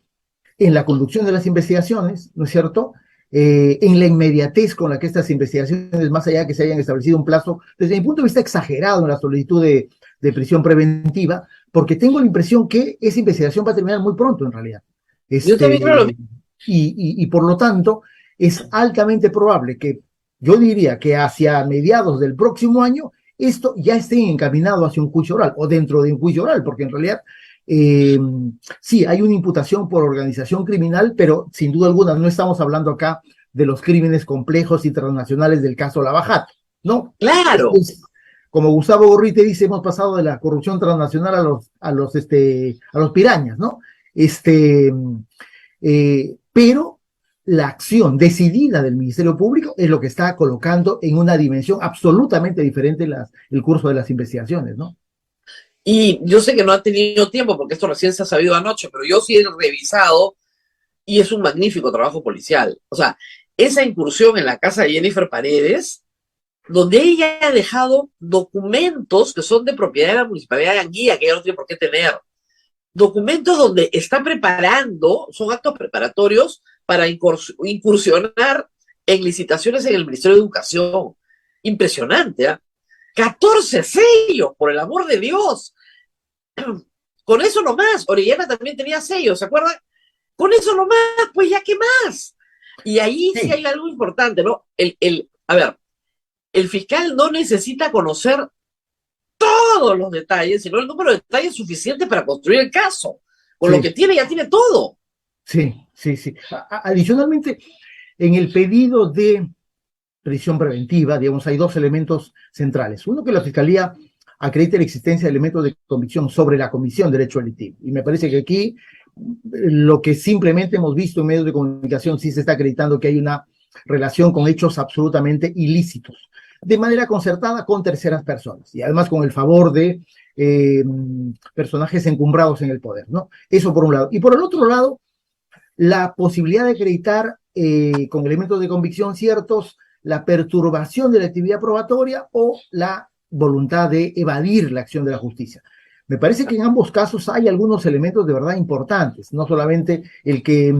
Speaker 5: en la conducción de las investigaciones, ¿no es cierto? En la inmediatez con la que estas investigaciones, más allá de que se hayan establecido un plazo, desde mi punto de vista exagerado en la solicitud de prisión preventiva, porque tengo la impresión que esa investigación va a terminar muy pronto en realidad.
Speaker 3: Yo también creo lo mismo.
Speaker 5: Y por lo tanto, es altamente probable que, yo diría que hacia mediados del próximo año, esto ya esté encaminado hacia un juicio oral, o dentro de un juicio oral, porque en realidad sí, hay una imputación por organización criminal, pero sin duda alguna no estamos hablando acá de los crímenes complejos y transnacionales del caso Lavajato, ¿no?
Speaker 3: Claro.
Speaker 5: Como Gustavo Gorrite dice, hemos pasado de la corrupción transnacional a los pirañas, ¿no? Pero la acción decidida del Ministerio Público es lo que está colocando en una dimensión absolutamente diferente el curso de las investigaciones, ¿no?
Speaker 3: Y yo sé que no ha tenido tiempo porque esto recién se ha sabido anoche, pero yo sí he revisado y es un magnífico trabajo policial. O sea, esa incursión en la casa de Jennifer Paredes, donde ella ha dejado documentos que son de propiedad de la Municipalidad de Anguilla, que ella no tiene por qué tener. Documentos donde está preparando, son actos preparatorios para incursionar en licitaciones en el Ministerio de Educación. Impresionante, ¿eh? 14 sellos, por el amor de Dios. Con eso nomás. Orellana también tenía sellos, ¿se acuerdan? Con eso nomás, pues ya qué más. Y ahí sí hay algo importante, ¿no? A ver, el fiscal no necesita conocer todos los detalles, sino el número de detalles suficiente para construir el caso. Con lo que tiene, ya tiene todo.
Speaker 5: Sí. Adicionalmente, en el pedido de prisión preventiva, digamos, hay dos elementos centrales. Uno, que la Fiscalía acredite la existencia de elementos de convicción sobre la comisión de derecho delictivo. Y me parece que aquí lo que simplemente hemos visto en medios de comunicación sí se está acreditando que hay una relación con hechos absolutamente ilícitos, de manera concertada con terceras personas, y además con el favor de personajes encumbrados en el poder, ¿no? Eso por un lado. Y por el otro lado, la posibilidad de acreditar con elementos de convicción ciertos la perturbación de la actividad probatoria o la voluntad de evadir la acción de la justicia. Me parece que en ambos casos hay algunos elementos de verdad importantes, no solamente el que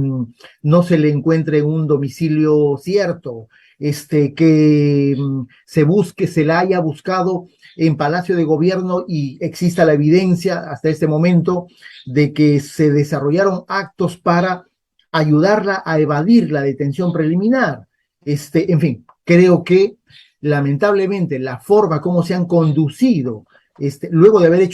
Speaker 5: no se le encuentre un domicilio cierto, que se busque, se la haya buscado en Palacio de Gobierno y exista la evidencia hasta este momento de que se desarrollaron actos para ayudarla a evadir la detención preliminar. En fin, creo que lamentablemente la forma como se han conducido luego de haber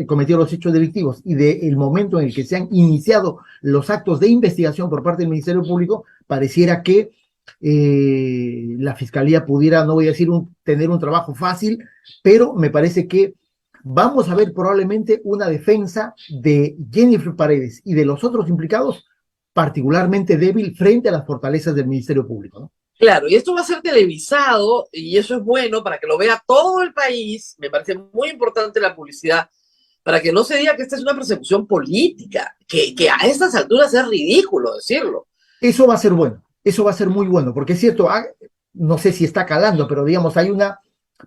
Speaker 5: cometido los hechos delictivos y del momento en el que se han iniciado los actos de investigación por parte del Ministerio Público, pareciera que la Fiscalía pudiera, no voy a decir tener un trabajo fácil, pero me parece que vamos a ver probablemente una defensa de Jennifer Paredes y de los otros implicados particularmente débil frente a las fortalezas del Ministerio Público, ¿no?
Speaker 3: Claro, y esto va a ser televisado y eso es bueno para que lo vea todo el país. Me parece muy importante la publicidad para que no se diga que esta es una persecución política, que a estas alturas es ridículo decirlo.
Speaker 5: Eso va a ser bueno, eso va a ser muy bueno, porque es cierto, no sé si está calando, pero digamos, hay una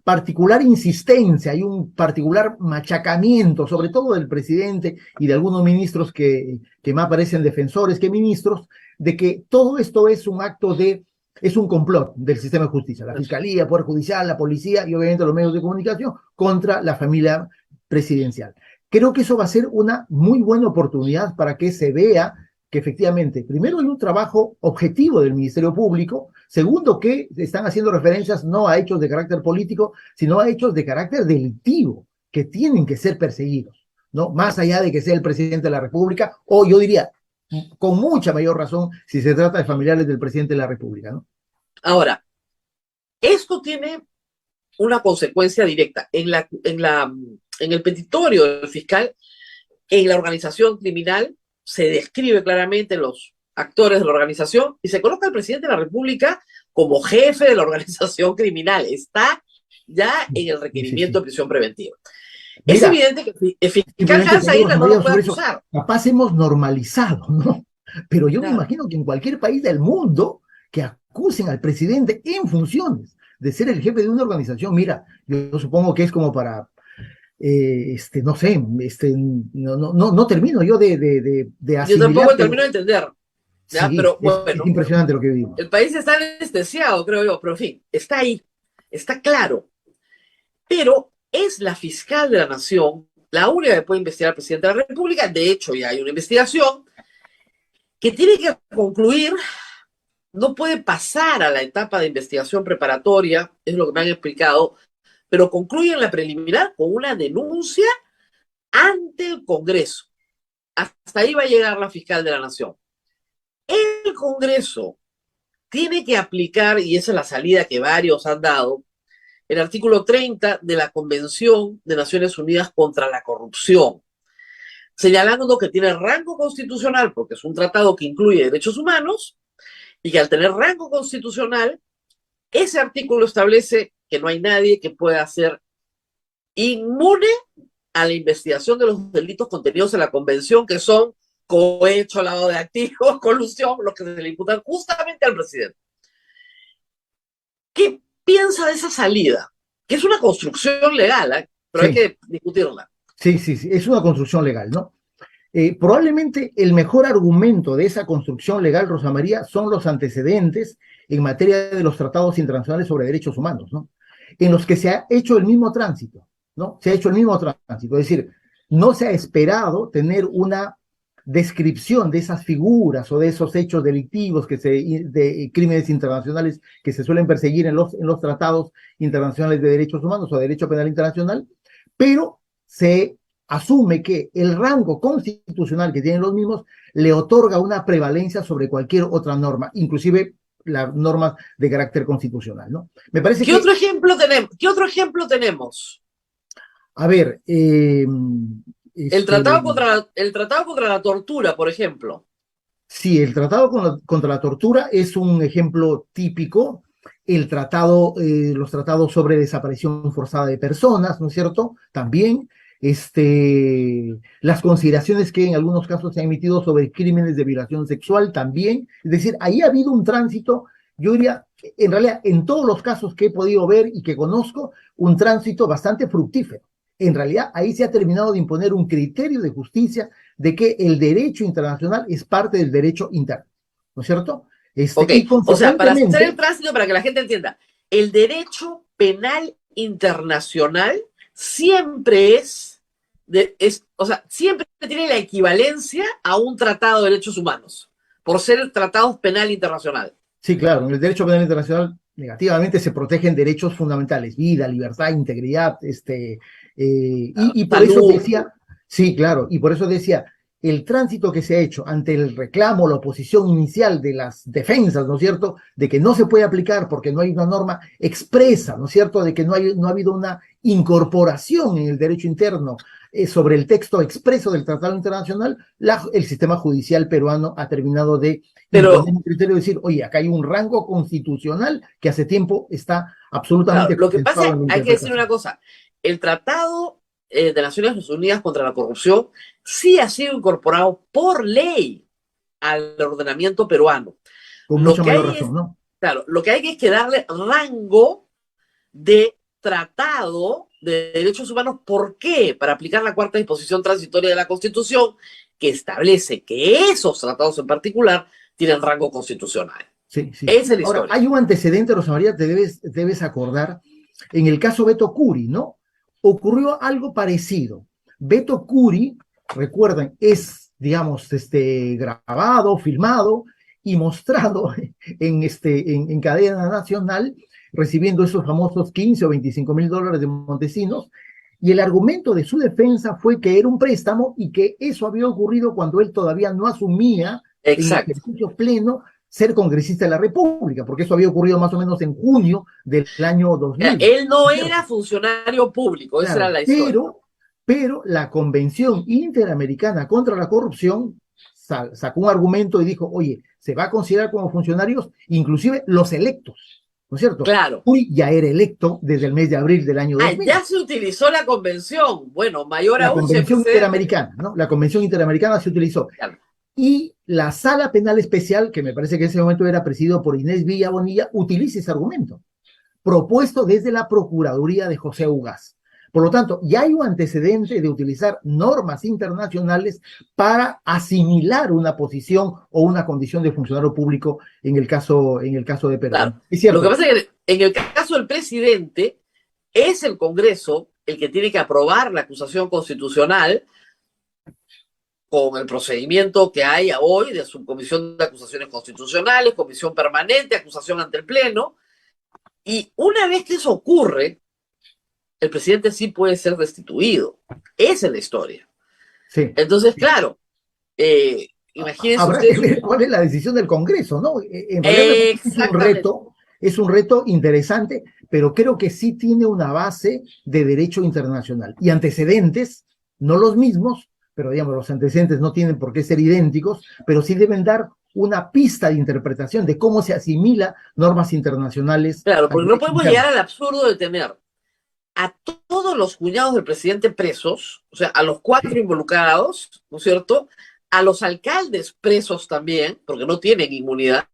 Speaker 5: particular insistencia, hay un particular machacamiento, sobre todo del presidente y de algunos ministros que más parecen defensores que ministros, de que todo esto es un complot del sistema de justicia, la Fiscalía, Poder Judicial, la Policía y obviamente los medios de comunicación contra la familia presidencial. Creo que eso va a ser una muy buena oportunidad para que se vea que efectivamente, primero hay un trabajo objetivo del Ministerio Público, segundo que están haciendo referencias no a hechos de carácter político, sino a hechos de carácter delictivo, que tienen que ser perseguidos, ¿no? Más allá de que sea el presidente de la República, o yo diría, con mucha mayor razón, si se trata de familiares del presidente de la República, ¿no?
Speaker 3: Ahora, esto tiene una consecuencia directa. En el petitorio del fiscal, en la organización criminal, se describe claramente los actores de la organización y se coloca al presidente de la República como jefe de la organización criminal. Está ya en el requerimiento de prisión preventiva.
Speaker 5: Mira,
Speaker 3: es evidente que el fiscal Hansa Isla no lo puede acusar.
Speaker 5: Capaz hemos normalizado, ¿no? Pero yo me
Speaker 3: Claro.
Speaker 5: imagino que en cualquier país del mundo que acusen al presidente en funciones de ser el jefe de una organización, mira, yo supongo que es como para, no sé, no termino yo de
Speaker 3: Yo
Speaker 5: asimilar.
Speaker 3: tampoco termino de entender. ¿Ya?
Speaker 5: Sí,
Speaker 3: Pero
Speaker 5: es
Speaker 3: bueno,
Speaker 5: impresionante lo que vivimos.
Speaker 3: el país está anestesiado, creo yo, pero en fin, está ahí, está claro. Pero es la fiscal de la Nación la única que puede investigar al presidente de la República. De hecho, ya hay una investigación que tiene que concluir, no puede pasar a la etapa de investigación preparatoria, es lo que me han explicado, pero concluye en la preliminar con una denuncia ante el Congreso. Hasta ahí va a llegar la fiscal de la Nación. El Congreso tiene que aplicar, y esa es la salida que varios han dado, el artículo 30 de la Convención de Naciones Unidas contra la Corrupción, señalando que tiene rango constitucional, porque es un tratado que incluye derechos humanos, y que al tener rango constitucional, ese artículo establece que no hay nadie que pueda ser inmune a la investigación de los delitos contenidos en la Convención, que son cohecho, lavado de activos, colusión, los que se le imputan justamente al presidente. ¿Qué piensa de esa salida? Que es una construcción legal, pero
Speaker 5: Sí.
Speaker 3: hay que discutirla.
Speaker 5: Sí, es una construcción legal, ¿no? Probablemente el mejor argumento de esa construcción legal, Rosa María, son los antecedentes en materia de los tratados internacionales sobre derechos humanos, ¿no? En los que se ha hecho el mismo tránsito, ¿no? Se ha hecho el mismo tránsito, es decir, no se ha esperado tener una descripción de esas figuras o de esos hechos delictivos de crímenes internacionales que se suelen perseguir en los tratados internacionales de derechos humanos o de derecho penal internacional, pero se asume que el rango constitucional que tienen los mismos le otorga una prevalencia sobre cualquier otra norma, inclusive las normas de carácter constitucional, ¿no? Me parece
Speaker 3: ¿Qué otro ejemplo tenemos? ¿Qué otro ejemplo tenemos?
Speaker 5: A ver,
Speaker 3: El tratado contra la tortura, por ejemplo.
Speaker 5: Sí, el tratado contra la tortura es un ejemplo típico. El tratado, los tratados sobre desaparición forzada de personas, ¿no es cierto? También, las consideraciones que en algunos casos se han emitido sobre crímenes de violación sexual, también. Es decir, ahí ha habido un tránsito, yo diría, en realidad, en todos los casos que he podido ver y que conozco, un tránsito bastante fructífero. En realidad, ahí se ha terminado de imponer un criterio de justicia de que el derecho internacional es parte del derecho interno, ¿no es cierto?
Speaker 3: Ok,
Speaker 5: Y
Speaker 3: o sea, para hacer
Speaker 5: consecuentemente,
Speaker 3: el tránsito, para que la gente entienda, el derecho penal internacional siempre o sea, siempre tiene la equivalencia a un tratado de derechos humanos, por ser el tratado penal internacional.
Speaker 5: sí, claro, en el derecho penal internacional negativamente se protegen derechos fundamentales, vida, libertad, integridad, y por eso decía, sí, claro, y por eso decía, el tránsito que se ha hecho ante el reclamo, la oposición inicial de las defensas, ¿no es cierto?, de que no se puede aplicar porque no hay una norma expresa, ¿no es cierto?, de que no ha habido una incorporación en el derecho interno sobre el texto expreso del tratado internacional, el sistema judicial peruano ha terminado de imponer un criterio de decir, oye, acá hay un rango constitucional que hace tiempo está absolutamente...
Speaker 3: Claro, lo que pasa, hay que decir una cosa, el Tratado de Naciones Unidas contra la Corrupción sí ha sido incorporado por ley al ordenamiento peruano.
Speaker 5: Con mucha mayor razón, ¿no?
Speaker 3: Claro, lo que hay es que darle rango de tratado de derechos humanos. ¿Por qué? Para aplicar la cuarta disposición transitoria de la Constitución, que establece que esos tratados en particular tienen rango constitucional.
Speaker 5: Sí.
Speaker 3: Esa es la
Speaker 5: Ahora,
Speaker 3: historia.
Speaker 5: hay un antecedente, Rosa María, te debes acordar, en el caso Beto Curi, ¿no? Ocurrió algo parecido. Beto Curi, recuerden, es, digamos, grabado, filmado y mostrado en cadena nacional, recibiendo esos famosos 15 o 25 mil dólares de Montesinos, y el argumento de su defensa fue que era un préstamo y que eso había ocurrido cuando él todavía no asumía en el ejercicio pleno ser congresista de la República, porque eso había ocurrido más o menos en junio del año 2000.
Speaker 3: Él no
Speaker 5: Claro,
Speaker 3: era funcionario público, esa era
Speaker 5: claro,
Speaker 3: la historia.
Speaker 5: pero la Convención Interamericana contra la Corrupción sacó un argumento y dijo, oye, se va a considerar como funcionarios inclusive los electos, ¿no es cierto?
Speaker 3: Claro.
Speaker 5: Uy, ya era electo desde el mes de abril del año 2000.
Speaker 3: Ya se utilizó la convención. Bueno, mayor
Speaker 5: La
Speaker 3: aún.
Speaker 5: Convención Interamericana, ¿no? La Convención Interamericana se utilizó.
Speaker 3: Claro.
Speaker 5: Y la Sala Penal Especial, que me parece que en ese momento era presidido por Inés Villa Bonilla, utiliza ese argumento, propuesto desde la Procuraduría de José Ugaz. Por lo tanto, ya hay un antecedente de utilizar normas internacionales para asimilar una posición o una condición de funcionario público en el caso de Perú.
Speaker 3: Claro.
Speaker 5: Es cierto.
Speaker 3: Lo que pasa es que en el caso del presidente, es el Congreso el que tiene que aprobar la acusación constitucional con el procedimiento que hay hoy de subcomisión de acusaciones constitucionales, comisión permanente, acusación ante el Pleno. Y una vez que eso ocurre, el presidente sí puede ser destituido. Esa es la historia.
Speaker 5: Sí.
Speaker 3: Entonces, claro, imagínense
Speaker 5: habrá
Speaker 3: ustedes...
Speaker 5: que ver cuál es la decisión del Congreso, ¿no? En realidad es un reto interesante, pero creo que sí tiene una base de derecho internacional y antecedentes, no los mismos, pero digamos, los antecedentes no tienen por qué ser idénticos, pero sí deben dar una pista de interpretación de cómo se asimila normas internacionales.
Speaker 3: Claro, porque no podemos llegar al absurdo de tener a todos los cuñados del presidente presos, o sea, a los 4 involucrados, ¿no es cierto? A los alcaldes presos también, porque no tienen inmunidad,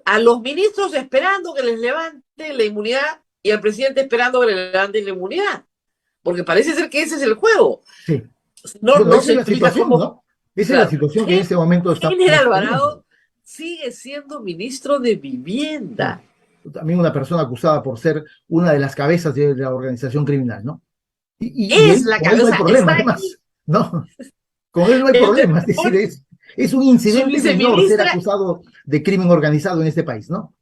Speaker 3: a los ministros esperando que les levante la inmunidad y al presidente esperando que le levante la inmunidad, porque parece ser que ese es el juego.
Speaker 5: Sí.
Speaker 3: No se
Speaker 5: es la situación,
Speaker 3: cómo...
Speaker 5: ¿no? Esa es la situación que en este momento está...
Speaker 3: General Alvarado sigue siendo ministro de Vivienda.
Speaker 5: También una persona acusada por ser una de las cabezas de la organización criminal, ¿no? Y
Speaker 3: es la cabeza,
Speaker 5: no hay problema, además, ¿no? Con él no hay problema, es decir, es un incidente menor ser acusado de crimen organizado en este país, ¿no?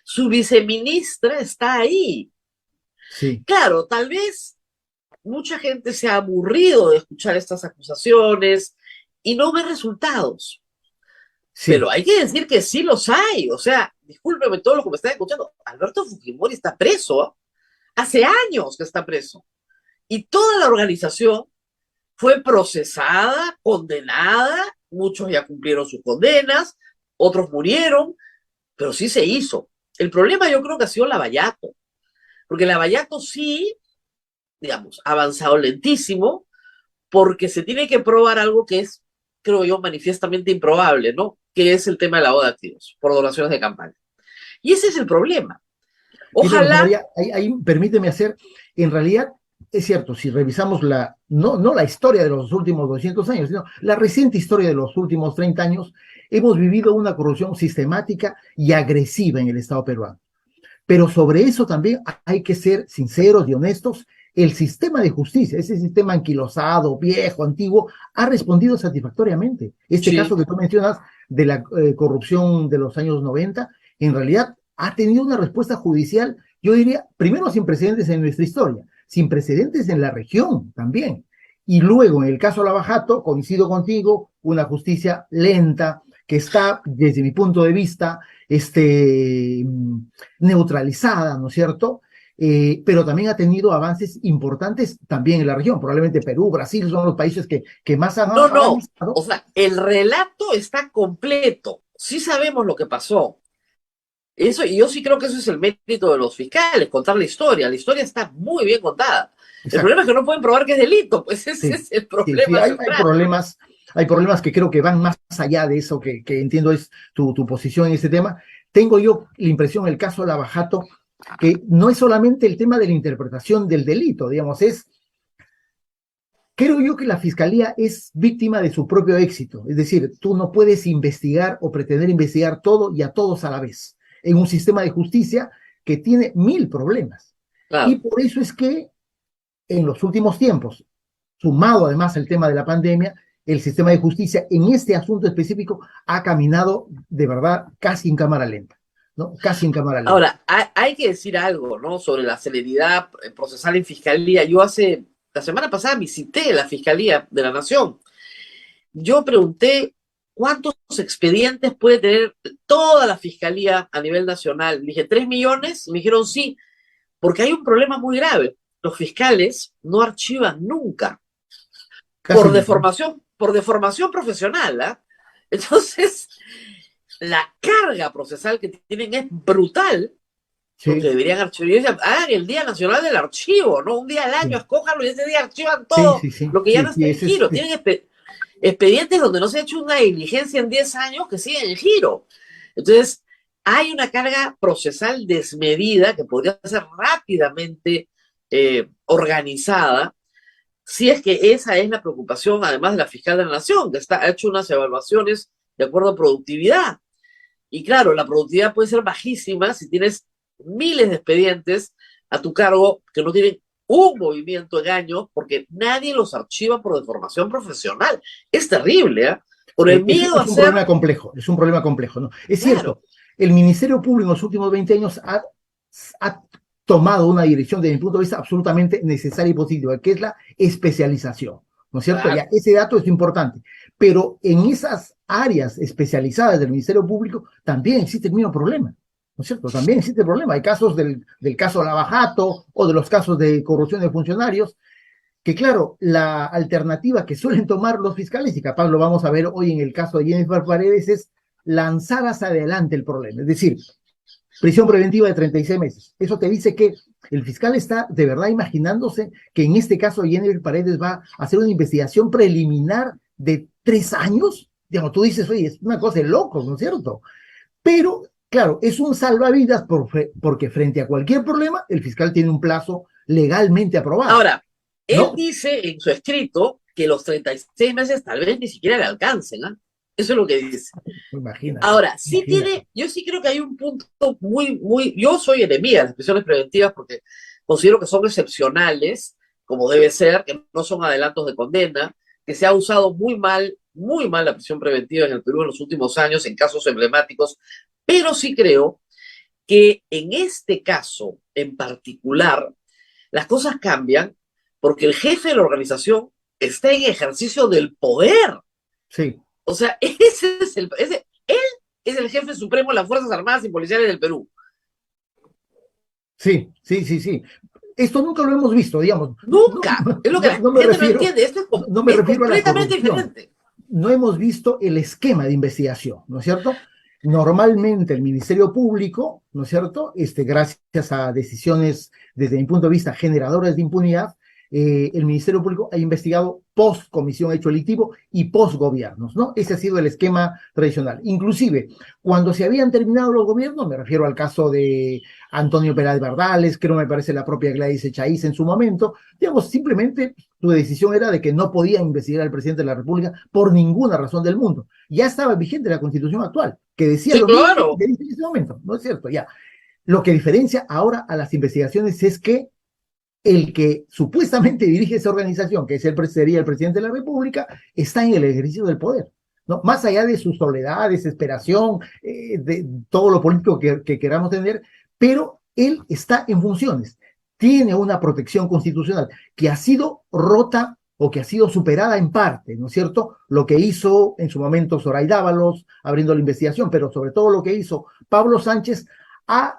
Speaker 3: Su viceministra está ahí.
Speaker 5: Sí.
Speaker 3: Claro, tal vez mucha gente se ha aburrido de escuchar estas acusaciones y no ve resultados. Sí. Pero hay que decir que sí los hay. O sea, discúlpeme todos los que me están escuchando, Alberto Fujimori está preso. Hace años que está preso. Y toda la organización fue procesada, condenada, muchos ya cumplieron sus condenas, otros murieron, pero sí se hizo. El problema yo creo que ha sido Lavallato, porque Lavallato sí, digamos, ha avanzado lentísimo, porque se tiene que probar algo que es, creo yo, manifiestamente improbable, ¿no? Que es el tema de lavado de activos por donaciones de campaña. Y ese es el problema. Ojalá...
Speaker 5: María, ahí permíteme hacer, en realidad, es cierto, si revisamos no la historia de los últimos 200 años, sino la reciente historia de los últimos 30 años, hemos vivido una corrupción sistemática y agresiva en el Estado peruano. Pero sobre eso también hay que ser sinceros y honestos. El sistema de justicia, ese sistema anquilosado, viejo, antiguo, ha respondido satisfactoriamente. Este caso que tú mencionas de la corrupción de los años 90, en realidad ha tenido una respuesta judicial, yo diría, primero sin precedentes en nuestra historia, sin precedentes en la región también. Y luego, en el caso Lavallato, coincido contigo, una justicia lenta, que está, desde mi punto de vista, neutralizada, ¿no es cierto? Pero también ha tenido avances importantes también en la región. Probablemente Perú, Brasil son los países que más han avanzado.
Speaker 3: O sea, el relato está completo. Sí sabemos lo que pasó. Eso, y yo sí creo que eso es el mérito de los fiscales, contar la historia. La historia está muy bien contada. Exacto. El problema es que no pueden probar que es delito, pues ese es el problema.
Speaker 5: Hay problemas que creo que van más allá de eso, que entiendo es tu posición en este tema. Tengo yo la impresión, en el caso de Lavallato, que no es solamente el tema de la interpretación del delito, digamos, creo yo que la fiscalía es víctima de su propio éxito. Es decir, tú no puedes investigar o pretender investigar todo y a todos a la vez, en un sistema de justicia que tiene 1000 problemas. Claro. Y por eso es que en los últimos tiempos, sumado además al tema de la pandemia, el sistema de justicia en este asunto específico ha caminado de verdad casi en cámara lenta, ¿no? Casi en cámara lenta.
Speaker 3: Ahora, hay que decir algo, ¿no? Sobre la celeridad procesal en fiscalía. Yo la semana pasada visité la Fiscalía de la Nación. Yo pregunté ¿cuántos expedientes puede tener toda la fiscalía a nivel nacional? Dije, 3 millones, y me dijeron sí, porque hay un problema muy grave. Los fiscales no archivan nunca,
Speaker 5: Casi
Speaker 3: por deformación profesional, ¿ah? Entonces, la carga procesal que tienen es brutal, porque
Speaker 5: sí,
Speaker 3: deberían archivar. Hagan el Día Nacional del Archivo, ¿no? Un día al año,
Speaker 5: sí,
Speaker 3: escójanlo y ese día archivan
Speaker 5: sí,
Speaker 3: todo
Speaker 5: sí, sí,
Speaker 3: lo que ya
Speaker 5: sí,
Speaker 3: no
Speaker 5: sí,
Speaker 3: está en
Speaker 5: ese es,
Speaker 3: giro. Tienen expedientes donde no se ha hecho una diligencia en 10 años que siguen en giro. Entonces, hay una carga procesal desmedida que podría ser rápidamente organizada, si es que esa es la preocupación, además de la fiscal de la Nación, que ha hecho unas evaluaciones de acuerdo a productividad. Y claro, la productividad puede ser bajísima si tienes miles de expedientes a tu cargo que no tienen un movimiento en años porque nadie los archiva por deformación profesional. Es terrible, ¿eh? Por el
Speaker 5: es,
Speaker 3: miedo a
Speaker 5: es un
Speaker 3: ser,
Speaker 5: problema complejo, es un problema complejo, ¿no? Es
Speaker 3: claro,
Speaker 5: cierto, el Ministerio Público en los últimos 20 años ha tomado una dirección, desde mi punto de vista, absolutamente necesaria y positiva, que es la especialización, ¿no es cierto? Ya,
Speaker 3: claro,
Speaker 5: ese dato es importante, pero en esas áreas especializadas del Ministerio Público también existe el mismo problema, ¿no es cierto? También existe el problema. Hay casos del caso Lavajato o de los casos de corrupción de funcionarios que claro, la alternativa que suelen tomar los fiscales, y capaz lo vamos a ver hoy en el caso de Jennifer Paredes, es lanzar hacia adelante el problema. Es decir, prisión preventiva de 36 meses. Eso te dice que el fiscal está de verdad imaginándose que en este caso Jennifer Paredes va a hacer una investigación preliminar de 3 años. Digamos, tú dices, oye, es una cosa de locos, ¿no es cierto? Pero, claro, es un salvavidas porque frente a cualquier problema, el fiscal tiene un plazo legalmente aprobado,
Speaker 3: ahora, él
Speaker 5: ¿no?
Speaker 3: dice en su escrito que los 36 meses tal vez ni siquiera le alcancen, ¿eh? Eso es lo que dice.
Speaker 5: Imagínate,
Speaker 3: Ahora, sí
Speaker 5: imagínate.
Speaker 3: tiene, yo sí creo que hay un punto yo soy enemiga de las prisiones preventivas porque considero que son excepcionales, como debe ser, que no son adelantos de condena, que se ha usado muy mal la prisión preventiva en el Perú en los últimos años en casos emblemáticos, pero sí creo que en este caso en particular las cosas cambian porque el jefe de la organización está en ejercicio del poder.
Speaker 5: Sí,
Speaker 3: O sea, él es el jefe supremo de las Fuerzas Armadas y Policiales del Perú.
Speaker 5: sí, sí, sí, sí. Esto nunca lo hemos visto, digamos. No,
Speaker 3: Nunca. Es lo que la
Speaker 5: no me
Speaker 3: gente no
Speaker 5: refiero,
Speaker 3: entiende. Esto
Speaker 5: no me
Speaker 3: es
Speaker 5: refiero a la
Speaker 3: completamente
Speaker 5: corrupción.
Speaker 3: diferente.
Speaker 5: No hemos visto el esquema de investigación, ¿no es cierto? Normalmente el Ministerio Público, ¿no es cierto? Gracias a decisiones, desde mi punto de vista, generadoras de impunidad, el Ministerio Público ha investigado post comisión hecho delictivo y post gobiernos, ¿no? Ese ha sido el esquema tradicional. Inclusive, cuando se habían terminado los gobiernos, me refiero al caso de Antonio Peláez Bardales, creo me parece la propia Gladys Echaíz en su momento, digamos, simplemente su decisión era de que no podía investigar al presidente de la República por ninguna razón del mundo. Ya estaba vigente la Constitución actual, que decía
Speaker 3: Sí,
Speaker 5: lo mismo
Speaker 3: claro.
Speaker 5: que dice en ese momento, ¿no es cierto? Ya. Lo que diferencia ahora a las investigaciones es que el que supuestamente dirige esa organización, que sería el presidente de la República, está en el ejercicio del poder, ¿no? Más allá de su soledad, desesperación, de todo lo político que queramos tener, pero él está en funciones, tiene una protección constitucional que ha sido rota o que ha sido superada en parte, ¿no es cierto? Lo que hizo en su momento Zoraida Ábalos, abriendo la investigación, pero sobre todo lo que hizo Pablo Sánchez,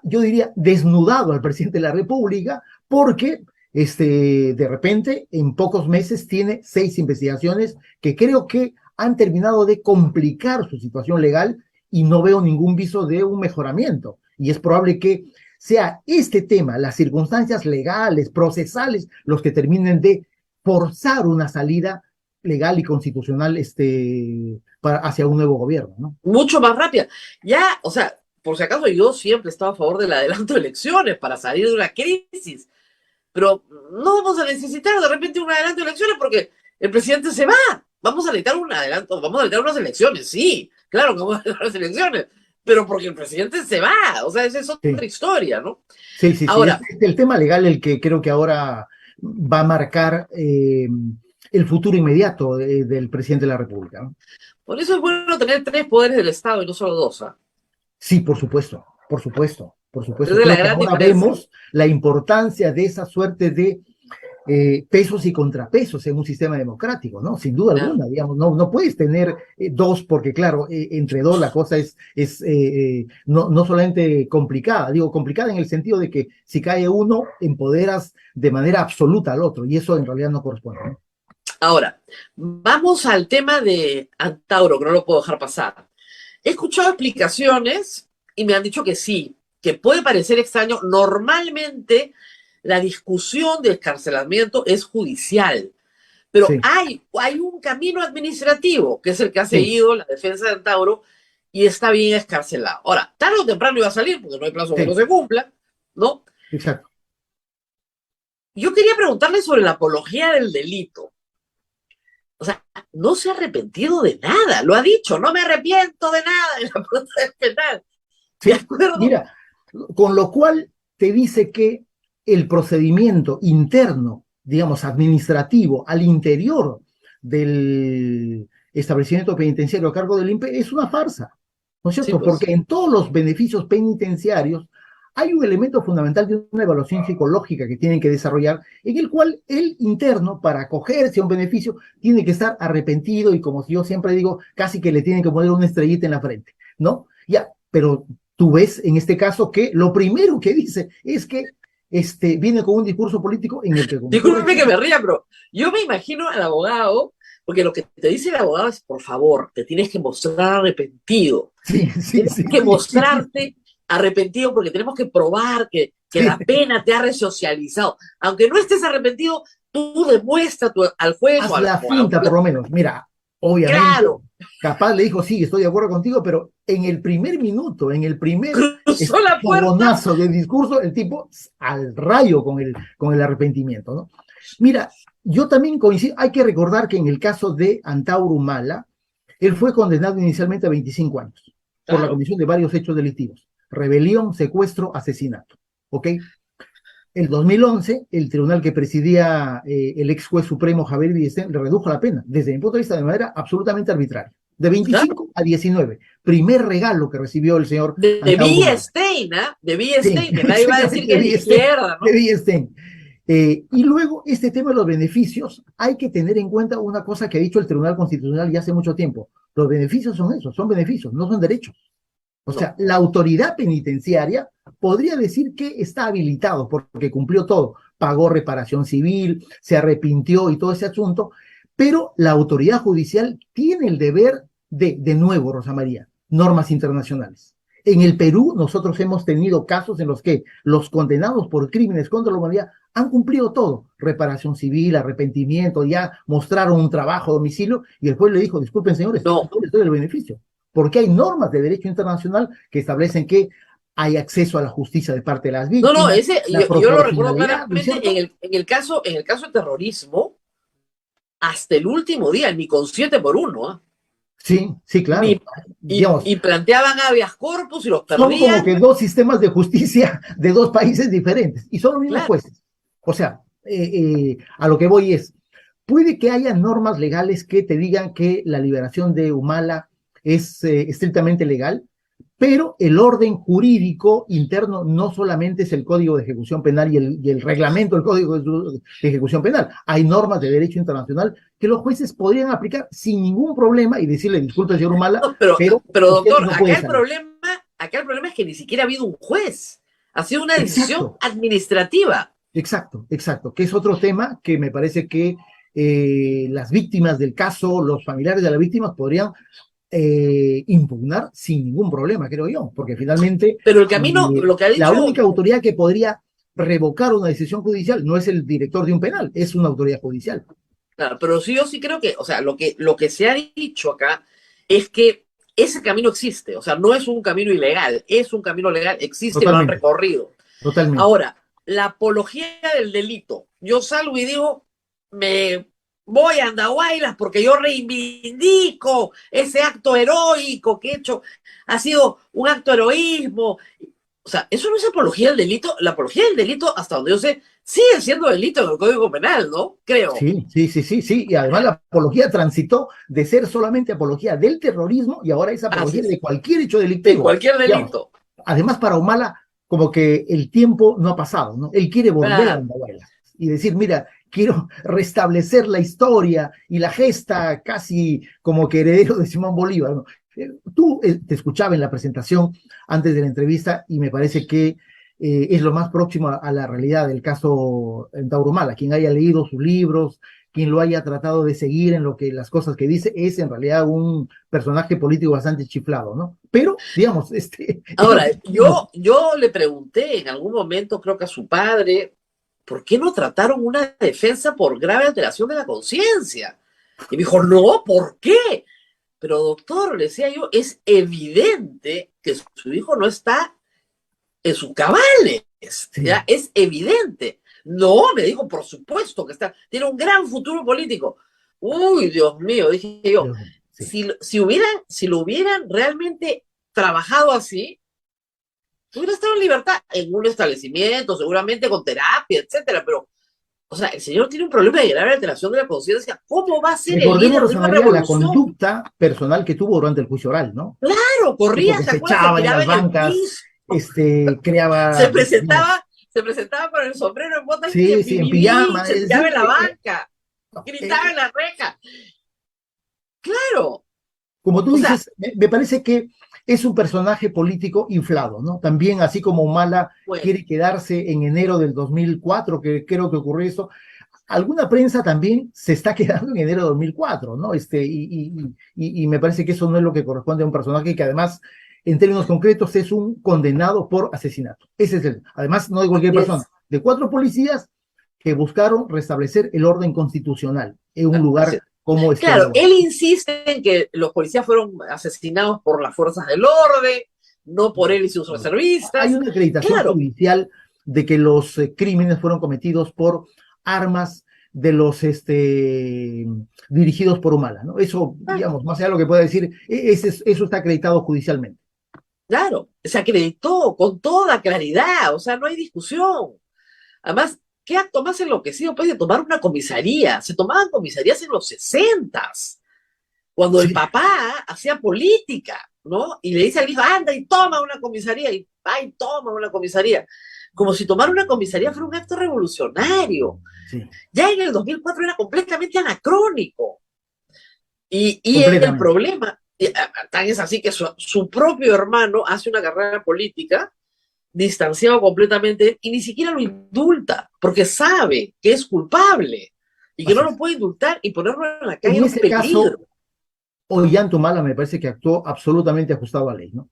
Speaker 5: yo diría, desnudado al presidente de la República, porque de repente, en pocos meses, tiene 6 investigaciones que creo que han terminado de complicar su situación legal y no veo ningún viso de un mejoramiento. Y es probable que sea este tema, las circunstancias legales, procesales, los que terminen de forzar una salida legal y constitucional hacia un nuevo gobierno, ¿no?
Speaker 3: Mucho más rápida. Ya, o sea, por si acaso yo siempre estaba a favor del adelanto de elecciones para salir de una crisis. Pero no vamos a necesitar de repente un adelanto de elecciones porque el presidente se va. Vamos a necesitar un adelanto, vamos a necesitar unas elecciones, sí, claro que vamos a necesitar unas elecciones, pero porque el presidente se va, o sea, esa es otra
Speaker 5: Sí,
Speaker 3: historia, ¿no?
Speaker 5: sí, sí, sí. Es
Speaker 3: Ahora,
Speaker 5: el tema legal el que creo que ahora va a marcar el futuro inmediato del presidente de la República, ¿no?
Speaker 3: por eso es bueno tener 3 poderes del Estado y no solo 2, ¿ah?
Speaker 5: Sí, por supuesto, por supuesto, por
Speaker 3: Esa
Speaker 5: supuesto.
Speaker 3: es la
Speaker 5: Creo que
Speaker 3: gran
Speaker 5: ahora
Speaker 3: diferencia.
Speaker 5: vemos la importancia de esa suerte de pesos y contrapesos en un sistema democrático, ¿no? Sin duda alguna, digamos, no puedes tener dos, porque claro, entre dos la cosa no solamente complicada, digo complicada en el sentido de que si cae uno, empoderas de manera absoluta al otro, y eso en realidad no corresponde, ¿no?
Speaker 3: Ahora, vamos al tema de Antauro, que no lo puedo dejar pasar. He escuchado explicaciones y me han dicho que sí, que puede parecer extraño. Normalmente la discusión de escarcelamiento es judicial, pero
Speaker 5: Sí.
Speaker 3: hay un camino administrativo, que es el que ha
Speaker 5: Sí.
Speaker 3: seguido la defensa de Antauro, y está bien escarcelado. Ahora, tarde o temprano iba a salir, porque no hay plazo que
Speaker 5: Sí.
Speaker 3: no se cumpla, ¿no?
Speaker 5: Exacto.
Speaker 3: Yo quería preguntarle sobre la apología del delito. O sea, no se ha arrepentido de nada, lo ha dicho, no me arrepiento de nada en la protesta penal.
Speaker 5: Sí.
Speaker 3: ¿De acuerdo?
Speaker 5: Mira, con lo cual te dice que el procedimiento interno, digamos, administrativo al interior del establecimiento penitenciario a cargo del INPE es una farsa, ¿no es
Speaker 3: Sí,
Speaker 5: cierto?
Speaker 3: pues.
Speaker 5: Porque en todos los beneficios penitenciarios hay un elemento fundamental de una evaluación psicológica que tienen que desarrollar, en el cual el interno, para acogerse a un beneficio, tiene que estar arrepentido y, como yo siempre digo, casi que le tienen que poner una estrellita en la frente, ¿no? Ya, pero tú ves en este caso que lo primero que dice es que viene con un discurso político en el que...
Speaker 3: Discúlpeme que me ría, pero yo me imagino al abogado, porque lo que te dice el abogado es, por favor, te tienes que mostrar arrepentido.
Speaker 5: Sí,
Speaker 3: Tienes que mostrarte arrepentido porque tenemos que probar que la pena te ha resocializado. Aunque no estés arrepentido, tú demuestra al juez
Speaker 5: haz
Speaker 3: o
Speaker 5: la finta, por lo menos. Mira, obviamente,
Speaker 3: claro,
Speaker 5: capaz le dijo, sí, estoy de acuerdo contigo, pero en el primer minuto, en el primer
Speaker 3: cruzó la puerta.
Speaker 5: fogonazo del discurso, el tipo al rayo con el arrepentimiento, ¿no? Mira, yo también coincido, hay que recordar que en el caso de Antauro Humala, él fue condenado inicialmente a 25 años por la comisión de varios hechos delictivos: rebelión, secuestro, asesinato, ¿ok? El 2011, el tribunal que presidía el ex juez supremo Javier Villestein le redujo la pena, desde mi punto de vista, de manera absolutamente arbitraria, de 25 a 19. Primer regalo que recibió el señor
Speaker 3: de Villestein, ¿eh? De Villestein, sí, que nadie va a decir que es de izquierda, ¿no?
Speaker 5: De Villestein. Y luego, este tema de los beneficios, hay que tener en cuenta una cosa que ha dicho el Tribunal Constitucional ya hace mucho tiempo. Los beneficios son esos, son beneficios, no son derechos. O sea, la autoridad penitenciaria podría decir que está habilitado porque cumplió todo, pagó reparación civil, se arrepintió y todo ese asunto, pero la autoridad judicial tiene el deber de nuevo, Rosa María, normas internacionales. En el Perú nosotros hemos tenido casos en los que los condenados por crímenes contra la humanidad han cumplido todo: reparación civil, arrepentimiento, ya mostraron un trabajo a domicilio, y el juez le dijo, disculpen señores, no les doy el beneficio, porque hay normas de derecho internacional que establecen que hay acceso a la justicia de parte de las víctimas.
Speaker 3: No, yo lo recuerdo claramente en el caso de terrorismo, hasta el último día, en mi consciente por uno, ¿eh?
Speaker 5: Sí, sí, claro.
Speaker 3: Y planteaban habeas corpus y los perdían.
Speaker 5: Son como que dos sistemas de justicia de dos países diferentes, y son los mismos jueces. O sea, a lo que voy es, puede que haya normas legales que te digan que la liberación de Humala es estrictamente legal, pero el orden jurídico interno no solamente es el Código de Ejecución Penal y el reglamento del Código de Ejecución Penal. Hay normas de derecho internacional que los jueces podrían aplicar sin ningún problema y decirle, disculpe, señor Humala,
Speaker 3: no, pero doctor, no acá el problema es que ni siquiera ha habido un juez. Ha sido una decisión administrativa.
Speaker 5: Exacto, que es otro tema que me parece que las víctimas del caso, los familiares de las víctimas podrían impugnar sin ningún problema, creo yo, porque finalmente
Speaker 3: pero el camino, lo que ha dicho,
Speaker 5: la única autoridad que podría revocar una decisión judicial no es el director de un penal, es una autoridad judicial.
Speaker 3: Claro, pero yo sí creo que, o sea, lo que se ha dicho acá es que ese camino existe, o sea, no es un camino ilegal, es un camino legal, existe. Totalmente. Y lo han recorrido.
Speaker 5: Totalmente.
Speaker 3: Ahora, la apología del delito, yo salgo y digo, me voy a Andahuaylas porque yo reivindico ese acto heroico que he hecho, ha sido un acto de heroísmo. O sea, eso no es apología del delito. La apología del delito, hasta donde yo sé, sigue siendo delito en el Código Penal, ¿no? Creo.
Speaker 5: Sí. Y además la apología transitó de ser solamente apología del terrorismo y ahora es apología de cualquier hecho delictivo.
Speaker 3: De cualquier delito.
Speaker 5: Digamos, además, para Humala, como que el tiempo no ha pasado, ¿no? Él quiere volver a Andahuaylas y decir, mira, quiero restablecer la historia y la gesta casi como que heredero de Simón Bolívar, ¿no? Tú te escuchaba en la presentación antes de la entrevista y me parece que es lo más próximo a la realidad del caso Tauro Mala. Quien haya leído sus libros, quien lo haya tratado de seguir en lo que las cosas que dice, es en realidad un personaje político bastante chiflado, ¿no? Pero, digamos,
Speaker 3: Ahora, yo le pregunté en algún momento, creo que a su padre, ¿por qué no trataron una defensa por grave alteración de la conciencia? Y me dijo, no, ¿por qué? Pero doctor, le decía yo, es evidente que su hijo no está en sus cabales,
Speaker 5: Sí.
Speaker 3: ¿ya? Es evidente. No, me dijo, por supuesto que está, tiene un gran futuro político. Uy, Dios mío, dije yo,
Speaker 5: Sí.
Speaker 3: si lo hubieran realmente trabajado así, hubiera estado en libertad en un establecimiento, seguramente con terapia, etcétera, pero, o sea, el señor tiene un problema de grave alteración de la conciencia. ¿Cómo va a ser el
Speaker 5: Recordemos,
Speaker 3: líder de
Speaker 5: Rosa
Speaker 3: una
Speaker 5: María, la
Speaker 3: revolución?
Speaker 5: conducta personal que tuvo durante el juicio oral, ¿no?
Speaker 3: Claro,
Speaker 5: Sí,
Speaker 3: corría,
Speaker 5: porque
Speaker 3: ¿se
Speaker 5: se
Speaker 3: acuerdan? Se
Speaker 5: echaba en
Speaker 3: tiraba
Speaker 5: las
Speaker 3: en el
Speaker 5: bancas,
Speaker 3: piso,
Speaker 5: creaba...
Speaker 3: se presentaba con el sombrero en botas y
Speaker 5: Sí,
Speaker 3: en
Speaker 5: sí, en
Speaker 3: bikini,
Speaker 5: pijama,
Speaker 3: se
Speaker 5: es
Speaker 3: tiraba
Speaker 5: decir,
Speaker 3: en la banca,
Speaker 5: no,
Speaker 3: gritaba en la reja. Claro,
Speaker 5: como tú
Speaker 3: o sea,
Speaker 5: dices, me parece que es un personaje político inflado, ¿no? También, así como Humala
Speaker 3: bueno,
Speaker 5: quiere quedarse en enero del 2004, que creo que ocurrió eso, alguna prensa también se está quedando en enero de 2004, ¿no? Y me parece que eso no es lo que corresponde a un personaje que además, en términos concretos, es un condenado por asesinato. Ese es además, no de cualquier
Speaker 3: así
Speaker 5: persona,
Speaker 3: es.
Speaker 5: de 4 policías que buscaron restablecer el orden constitucional en un
Speaker 3: Así
Speaker 5: lugar
Speaker 3: es.
Speaker 5: como
Speaker 3: Claro,
Speaker 5: Guayaquil.
Speaker 3: él insiste en que los policías fueron asesinados por las fuerzas del orden, no por él y sus
Speaker 5: Hay
Speaker 3: reservistas.
Speaker 5: una acreditación
Speaker 3: Claro,
Speaker 5: judicial de que los crímenes fueron cometidos por armas de los dirigidos por Humala, ¿no? Eso, digamos, más allá de lo que pueda decir, eso está acreditado judicialmente.
Speaker 3: claro, se acreditó con toda claridad, o sea, no hay discusión. Además, ¿qué acto más enloquecido puede tomar una comisaría? Se tomaban comisarías en los 60s, cuando el
Speaker 5: Sí,
Speaker 3: papá hacía política, ¿no? Y le dice al hijo, anda y toma una comisaría, y va y toma una comisaría. Como si tomar una comisaría fuera un acto revolucionario.
Speaker 5: sí,
Speaker 3: Ya en el 2004 era completamente anacrónico. Y el
Speaker 5: completamente.
Speaker 3: problema, tan es así que su propio hermano hace una carrera política distanciado completamente y ni siquiera lo indulta, porque sabe que es culpable y que no
Speaker 5: Así
Speaker 3: lo
Speaker 5: es.
Speaker 3: puede indultar y ponerlo en la calle
Speaker 5: En
Speaker 3: era un
Speaker 5: ese caso,
Speaker 3: peligro.
Speaker 5: Ollantumala me parece que actuó absolutamente ajustado a ley, ¿no?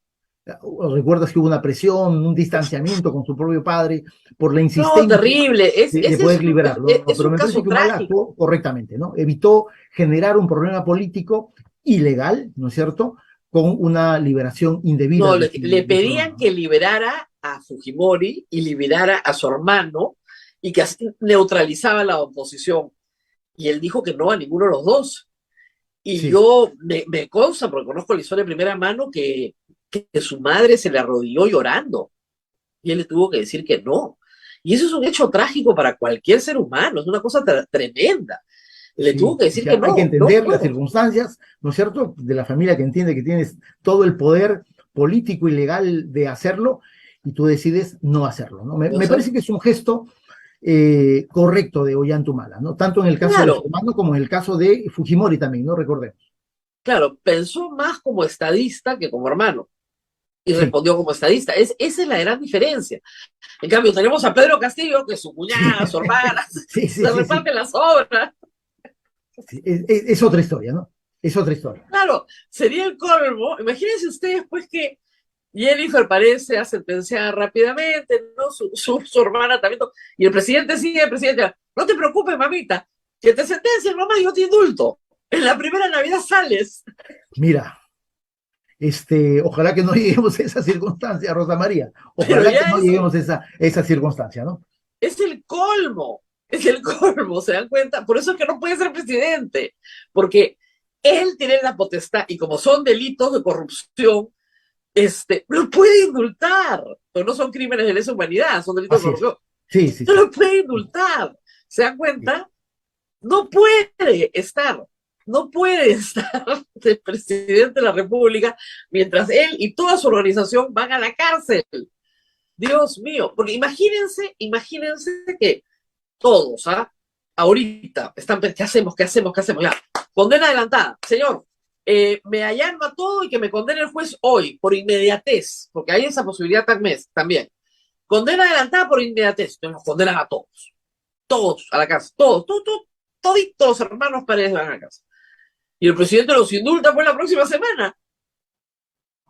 Speaker 5: Recuerdas que hubo una presión, un distanciamiento con su propio padre por la
Speaker 3: No,
Speaker 5: insistencia
Speaker 3: terrible,
Speaker 5: de poder liberarlo, ¿no?
Speaker 3: es
Speaker 5: Pero
Speaker 3: un
Speaker 5: me parece
Speaker 3: caso
Speaker 5: que Humala
Speaker 3: trágico.
Speaker 5: actuó correctamente, ¿no? Evitó generar un problema político ilegal, ¿no es cierto?, con una liberación indebida
Speaker 3: No, le
Speaker 5: de su
Speaker 3: pedían
Speaker 5: hermano, ¿no?
Speaker 3: que liberara a Fujimori y liberara a su hermano y que así neutralizaba la oposición. Y él dijo que no a ninguno de los dos. Y
Speaker 5: Sí,
Speaker 3: yo me consta, porque conozco la historia de primera mano, que su madre se le arrodilló llorando y él le tuvo que decir que no. Y eso es un hecho trágico para cualquier ser humano, es una cosa tremenda. Le tuvo
Speaker 5: sí.
Speaker 3: que
Speaker 5: O
Speaker 3: decir que
Speaker 5: sea, hay que
Speaker 3: no, no
Speaker 5: entender las
Speaker 3: puedo.
Speaker 5: circunstancias, ¿no es cierto?, de la familia que entiende que tienes todo el poder político y legal de hacerlo y tú decides no hacerlo, ¿no?
Speaker 3: O
Speaker 5: Me
Speaker 3: sea,
Speaker 5: parece que es un gesto correcto de Ollantumala, ¿no? Tanto en el caso de su
Speaker 3: claro,
Speaker 5: hermano como en el caso de Fujimori también, ¿no? Recordemos.
Speaker 3: claro, pensó más como estadista que como hermano. Y
Speaker 5: Sí,
Speaker 3: respondió como estadista. Esa es la gran diferencia. En cambio, tenemos a Pedro Castillo, que su
Speaker 5: sí,
Speaker 3: cuñada, su hermana,
Speaker 5: sí, sí,
Speaker 3: se
Speaker 5: sí, sí.
Speaker 3: reparten las obras.
Speaker 5: Sí, es otra historia, ¿no? Es otra historia.
Speaker 3: Claro, sería el colmo. Imagínense ustedes, pues, que Jennifer parece a sentenciar rápidamente, ¿no? Su hermana también. Y el presidente sigue, el presidente, no te preocupes, mamita, que te sentencien, mamá, yo te indulto. En la primera Navidad sales.
Speaker 5: Mira, ojalá que no lleguemos a esa circunstancia, Rosa María.
Speaker 3: Pero
Speaker 5: Ojalá que
Speaker 3: ya
Speaker 5: no lleguemos a esa circunstancia, ¿no?
Speaker 3: es el colmo, es el colmo, ¿se dan cuenta? Por eso es que no puede ser presidente, porque él tiene la potestad y como son delitos de corrupción, lo puede indultar, pero no son crímenes de lesa humanidad, son delitos de
Speaker 5: Así es.
Speaker 3: corrupción.
Speaker 5: Sí, sí,
Speaker 3: No
Speaker 5: sí.
Speaker 3: lo puede indultar, ¿se dan
Speaker 5: Sí.
Speaker 3: cuenta? No puede estar, no puede estar de presidente de la República mientras él y toda su organización van a la cárcel. Dios mío, porque imagínense que todos, ¿ah? ahorita están, ¿qué hacemos? ¿Qué hacemos? ¿Qué hacemos? Ya, condena adelantada. Señor, me allano a todo y que me condene el juez hoy, por inmediatez, porque hay esa posibilidad también. Condena adelantada por inmediatez. Entonces nos condenan a todos a la casa, toditos los hermanos Paredes van a la casa. Y el presidente los indulta pues la próxima semana.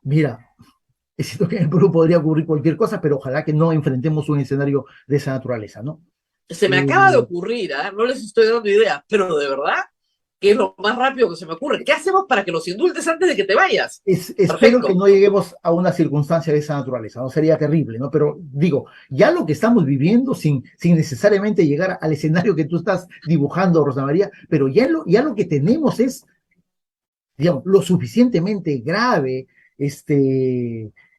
Speaker 5: Mira, es cierto que en el Perú podría ocurrir cualquier cosa, pero ojalá que no enfrentemos un escenario de esa naturaleza, ¿no?
Speaker 3: Se me acaba de ocurrir, no les estoy dando idea, pero de verdad que es lo más rápido que se me ocurre. ¿Qué hacemos para que los indultes antes de que te vayas?
Speaker 5: Espero que no lleguemos a una circunstancia de esa naturaleza, no sería terrible, ¿no? Pero digo, ya lo que estamos viviendo, sin necesariamente llegar al escenario que tú estás dibujando, Rosa María, pero ya lo que tenemos es, digamos, lo suficientemente grave,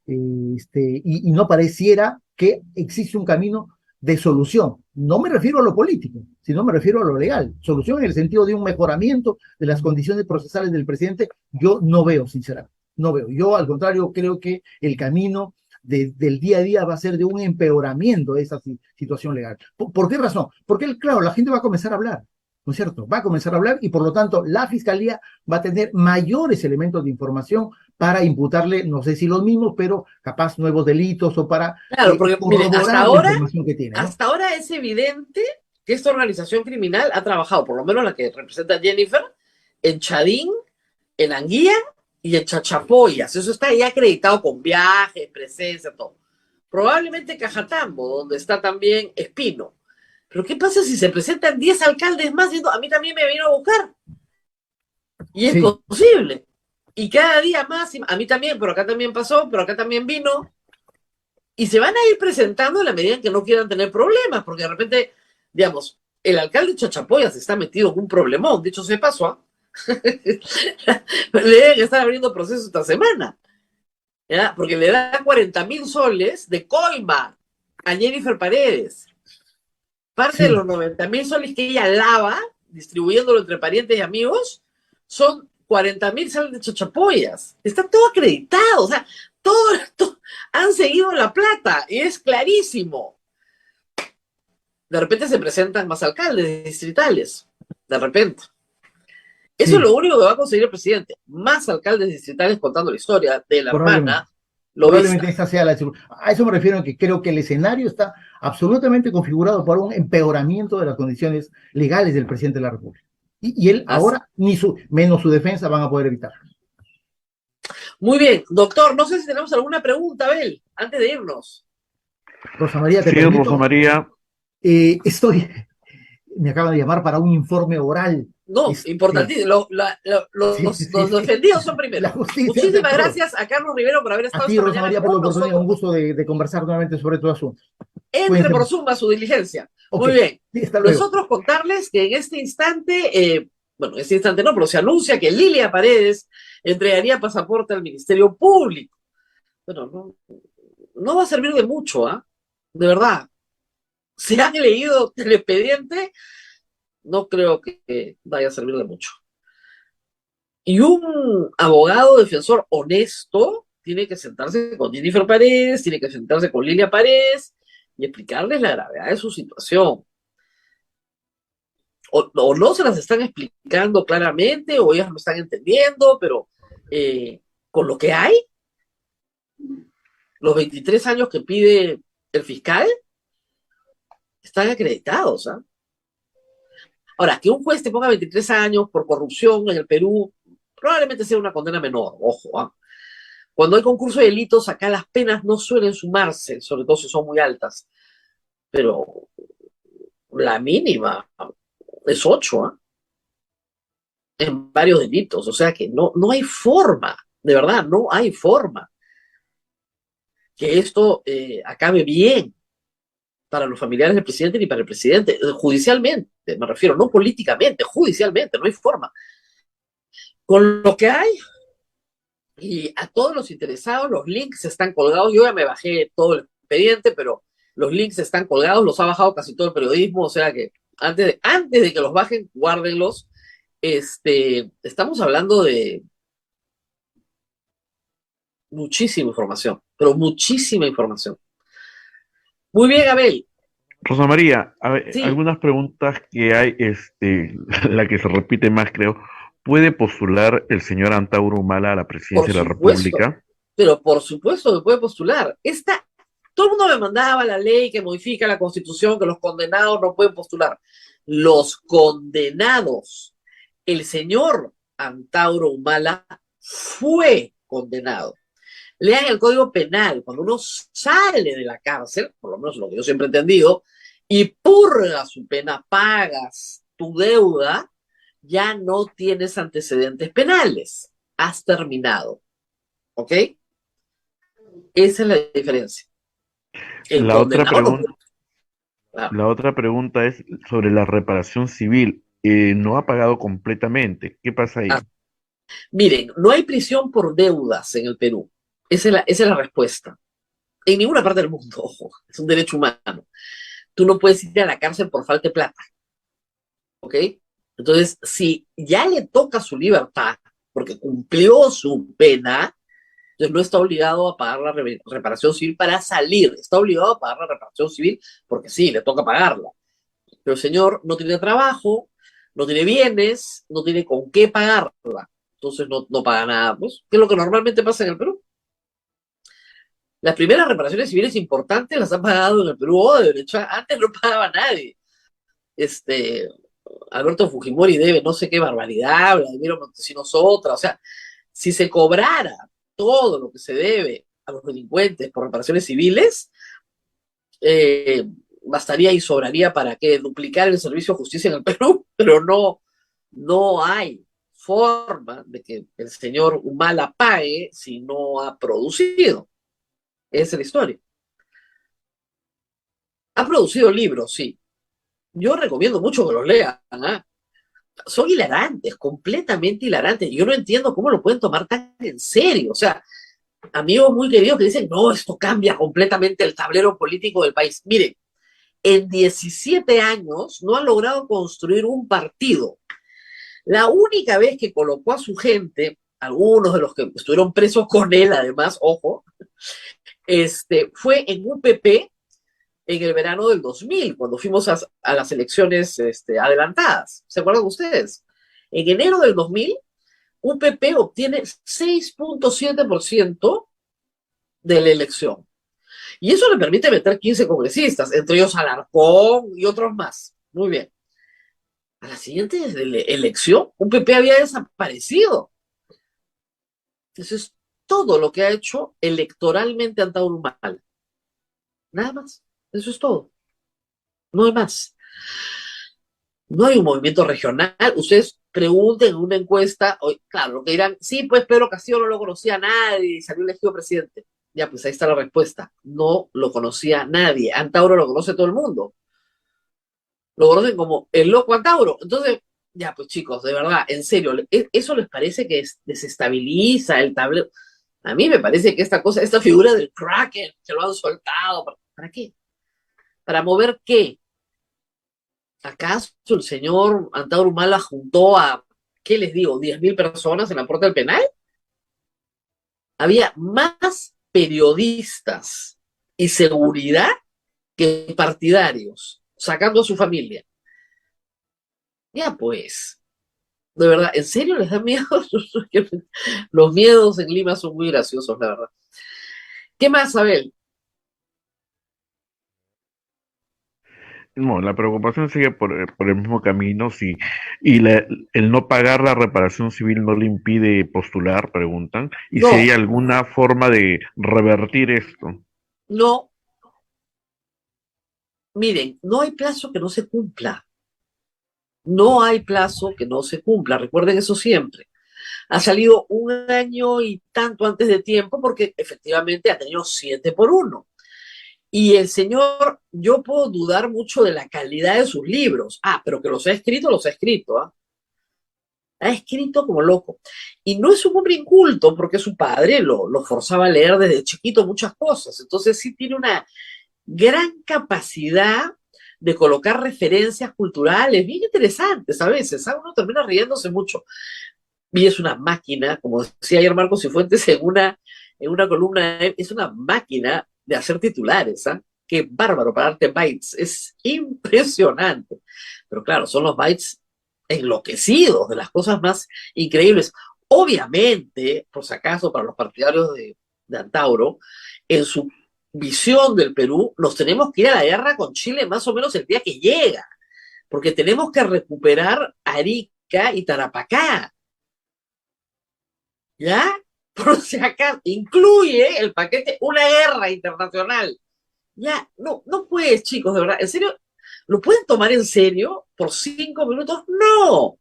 Speaker 5: y no pareciera que existe un camino de solución. No me refiero a lo político, sino me refiero a lo legal. Solución en el sentido de un mejoramiento de las condiciones procesales del presidente, yo no veo, sinceramente. No veo. Yo, al contrario, creo que el camino del día a día va a ser de un empeoramiento de esa situación legal. ¿Por qué razón? Porque, claro, la gente va a comenzar a hablar, ¿no es cierto? Va a comenzar a hablar y, por lo tanto, la Fiscalía va a tener mayores elementos de información para imputarle, no sé si los mismos, pero capaz nuevos delitos o para
Speaker 3: claro, porque miren,
Speaker 5: corroborar la información que tiene, ¿no?
Speaker 3: Hasta ahora es evidente que esta organización criminal ha trabajado, por lo menos la que representa Jennifer, en Chadín, en Anguía y en Chachapoyas. Eso está ya acreditado con viajes, presencia, todo. Probablemente Cajatambo, donde está también Espino. Pero ¿qué pasa si se presentan 10 alcaldes más diciendo, a mí también me vino a buscar? Y es posible. Y cada día más, a mí también, pero acá también pasó, pero acá también vino. Y se van a ir presentando en la medida en que no quieran tener problemas, porque de repente, digamos, el alcalde de Chachapoyas está metido en un problemón, dicho sea de paso, le deben estar abriendo procesos esta semana, ¿ya? Porque le dan 40.000 soles de coima a Jennifer Paredes. Parte de los 90.000 soles que ella lava, distribuyéndolo entre parientes y amigos, son 40.000 soles de Chachapoyas. Está todo acreditado, o sea, todo esto han seguido la plata y es clarísimo. De repente se presentan más alcaldes distritales, de repente. Eso es lo único que va a conseguir el presidente, más alcaldes distritales contando la historia de la hermana.
Speaker 5: Probablemente esa sea la circunstancia. A eso me refiero, en que creo que el escenario está absolutamente configurado para un empeoramiento de las condiciones legales del presidente de la República. Y él ahora, menos su defensa, van a poder evitarlo.
Speaker 3: Muy bien, doctor, no sé si tenemos alguna pregunta, Abel, antes de irnos.
Speaker 5: Rosa María, te permito. Rosa María. Me acaban de llamar para un informe oral.
Speaker 3: No, importantísimo. Los defendidos son primero. Muchísimas gracias a Carlos Rivero por haber estado
Speaker 5: esta mañana. A ti, Rosa María, por la oportunidad. Un gusto de conversar nuevamente sobre tu asunto.
Speaker 3: Entre por Zoom a su diligencia. Muy bien. Nosotros contarles que en este instante, este instante no, pero se anuncia que Lilia Paredes entregaría pasaporte al Ministerio Público. Bueno, no va a servir de mucho, de verdad. Si han leído el expediente, no creo que vaya a servir de mucho. Y un abogado defensor honesto tiene que sentarse con Jennifer Paredes, tiene que sentarse con Lilia Paredes y explicarles la gravedad de su situación. O no se las están explicando claramente, o ellas no están entendiendo, pero con lo que hay, los 23 años que pide el fiscal, están acreditados, Ahora, que un juez te ponga 23 años por corrupción en el Perú, probablemente sea una condena menor, ojo. Cuando hay concurso de delitos, acá las penas no suelen sumarse, sobre todo si son muy altas. Pero la mínima es 8, en varios delitos. O sea que no hay forma, de verdad, no hay forma que esto acabe bien para los familiares del presidente ni para el presidente, judicialmente, me refiero, no políticamente, judicialmente, no hay forma. Con lo que hay, y a todos los interesados, los links están colgados, yo ya me bajé todo el expediente, pero los links están colgados, los ha bajado casi todo el periodismo, o sea que antes de que los bajen, guárdenlos. Estamos hablando de muchísima información, pero muchísima información. Muy bien, Abel.
Speaker 2: Rosa María, a ver,
Speaker 3: Sí,
Speaker 2: algunas preguntas que hay, la que se repite más creo, ¿puede postular el señor Antauro Humala a la
Speaker 3: por
Speaker 2: presidencia de la
Speaker 3: supuesto,
Speaker 2: República?
Speaker 3: pero por supuesto que puede postular. Todo el mundo me mandaba la ley que modifica la Constitución, que los condenados no pueden postular. Los condenados. El señor Antauro Humala fue condenado. Lean el Código Penal, cuando uno sale de la cárcel, por lo menos lo que yo siempre he entendido, y purga su pena, pagas tu deuda, ya no tienes antecedentes penales. Has terminado. ¿Ok? Esa es la diferencia. El
Speaker 2: La otra
Speaker 3: condenado no
Speaker 2: pregunta,
Speaker 3: puede. Claro.
Speaker 2: la otra pregunta es sobre la reparación civil. No ha pagado completamente. ¿Qué pasa
Speaker 3: Ah,
Speaker 2: ahí?
Speaker 3: miren, no hay prisión por deudas en el Perú. Esa es la respuesta. En ninguna parte del mundo, ojo, es un derecho humano. Tú no puedes ir a la cárcel por falta de plata. ¿Ok? Entonces, si ya le toca su libertad, porque cumplió su pena, entonces no está obligado a pagar la reparación civil para salir, está obligado a pagar la reparación civil porque sí, le toca pagarla. Pero el señor no tiene trabajo, no tiene bienes, no tiene con qué pagarla, entonces no paga nada, pues, ¿qué es lo que normalmente pasa en el Perú? Las primeras reparaciones civiles importantes las han pagado en el Perú Odebrecht, antes no pagaba nadie. Este, Alberto Fujimori debe no sé qué barbaridad, Vladimiro Montesinos otra, o sea, si se cobrara todo lo que se debe a los delincuentes por reparaciones civiles, eh, bastaría y sobraría para que duplicar el servicio de justicia en el Perú, pero no hay forma de que el señor Humala pague si no ha producido. Esa es la historia. Ha producido libros, sí. Yo recomiendo mucho que los lean, ¿eh? Son hilarantes, completamente hilarantes. Yo no entiendo cómo lo pueden tomar tan en serio. O sea, amigos muy queridos que dicen, no, esto cambia completamente el tablero político del país. Miren, en 17 años no han logrado construir un partido. La única vez que colocó a su gente, algunos de los que estuvieron presos con él, además, ojo, fue en UPP en el verano del 2000, cuando fuimos a las elecciones adelantadas. ¿Se acuerdan ustedes? En enero del 2000, UPP obtiene 6.7% de la elección. Y eso le permite meter 15 congresistas, entre ellos Alarcón y otros más. Muy bien. A la siguiente elección, UPP había desaparecido. Eso es todo lo que ha hecho electoralmente Antauro Humala. Nada más. Eso es todo. No hay más. No hay un movimiento regional. Ustedes pregunten en una encuesta, hoy, claro, lo que dirán, sí, pues Pedro Castillo no lo conocía a nadie y salió elegido presidente. Ya, pues ahí está la respuesta. No lo conocía nadie. Antauro lo conoce todo el mundo. Lo conocen como el loco Antauro. Entonces, ya, pues chicos, de verdad, en serio, ¿eso les parece que desestabiliza el tablero? A mí me parece que esta figura del Kraken, que lo han soltado, ¿para qué? ¿Para mover qué? ¿Acaso el señor Antauro Humala juntó a, qué les digo, 10.000 personas en la puerta del penal? Había más periodistas y seguridad que partidarios, sacando a su familia. Ya pues, de verdad, ¿en serio les da miedo? Los miedos en Lima son muy graciosos, la verdad. ¿Qué más, Abel?
Speaker 2: No, la preocupación sigue por el mismo camino. Si, el no pagar la reparación civil no le impide postular, preguntan. Y si hay
Speaker 3: No,
Speaker 2: alguna forma de revertir esto.
Speaker 3: no, miren, no hay plazo que no se cumpla. No hay plazo que no se cumpla. Recuerden eso siempre. Ha salido un año y tanto antes de tiempo porque efectivamente ha tenido 7 por 1. Y el señor, yo puedo dudar mucho de la calidad de sus libros. Ah, pero que los ha escrito, ¿ah? Ha escrito como loco. Y no es un hombre inculto porque su padre lo forzaba a leer desde chiquito muchas cosas. Entonces sí tiene una gran capacidad de colocar referencias culturales bien interesantes a veces. ¿Ah? Uno termina riéndose mucho. Y es una máquina, como decía ayer Marcos Cifuentes en una columna, es una máquina de hacer titulares, ¿ah? qué bárbaro para darte bytes, es impresionante. Pero claro, son los bytes enloquecidos de las cosas más increíbles. Obviamente, por si acaso, para los partidarios de Antauro, en su visión del Perú, nos tenemos que ir a la guerra con Chile más o menos el día que llega, porque tenemos que recuperar Arica y Tarapacá. ¿Ya? Por si acaso, incluye el paquete una guerra internacional. Ya, no, no puedes, chicos, de verdad, ¿en serio? ¿Lo pueden tomar en serio por 5 minutos? No.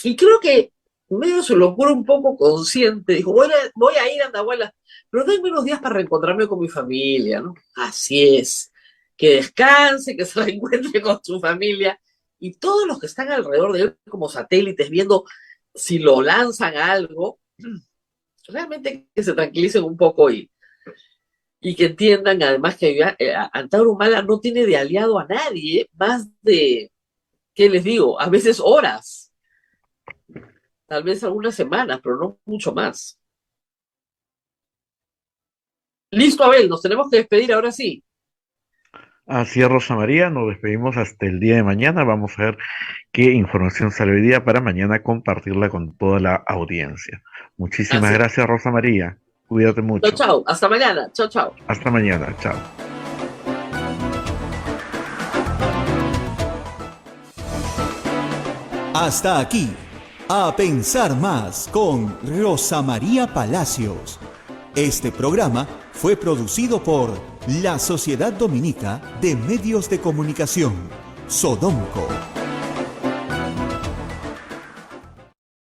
Speaker 3: Y creo que medio se lo ocurre un poco consciente. Dijo, voy a ir a Andahuaylas, pero denme unos días para reencontrarme con mi familia, ¿no? Así es. Que descanse, que se reencuentre con su familia. Y todos los que están alrededor de él como satélites viendo si lo lanzan a algo, realmente que se tranquilicen un poco y que entiendan además que Antauro Humala no tiene de aliado a nadie más de, ¿qué les digo? A veces horas, tal vez algunas semanas, pero no mucho más. Listo, Abel, nos tenemos que despedir ahora sí.
Speaker 2: Así es, Rosa María, nos despedimos hasta el día de mañana. Vamos a ver qué información sale hoy día para mañana compartirla con toda la audiencia. Muchísimas gracias, Rosa María. Cuídate mucho.
Speaker 3: Chao, chao. Hasta mañana. Chao, chao.
Speaker 2: Hasta mañana. Chao.
Speaker 1: Hasta aquí, A Pensar Más con Rosa María Palacios. Este programa fue producido por la Sociedad Dominica de Medios de Comunicación, Sodomco.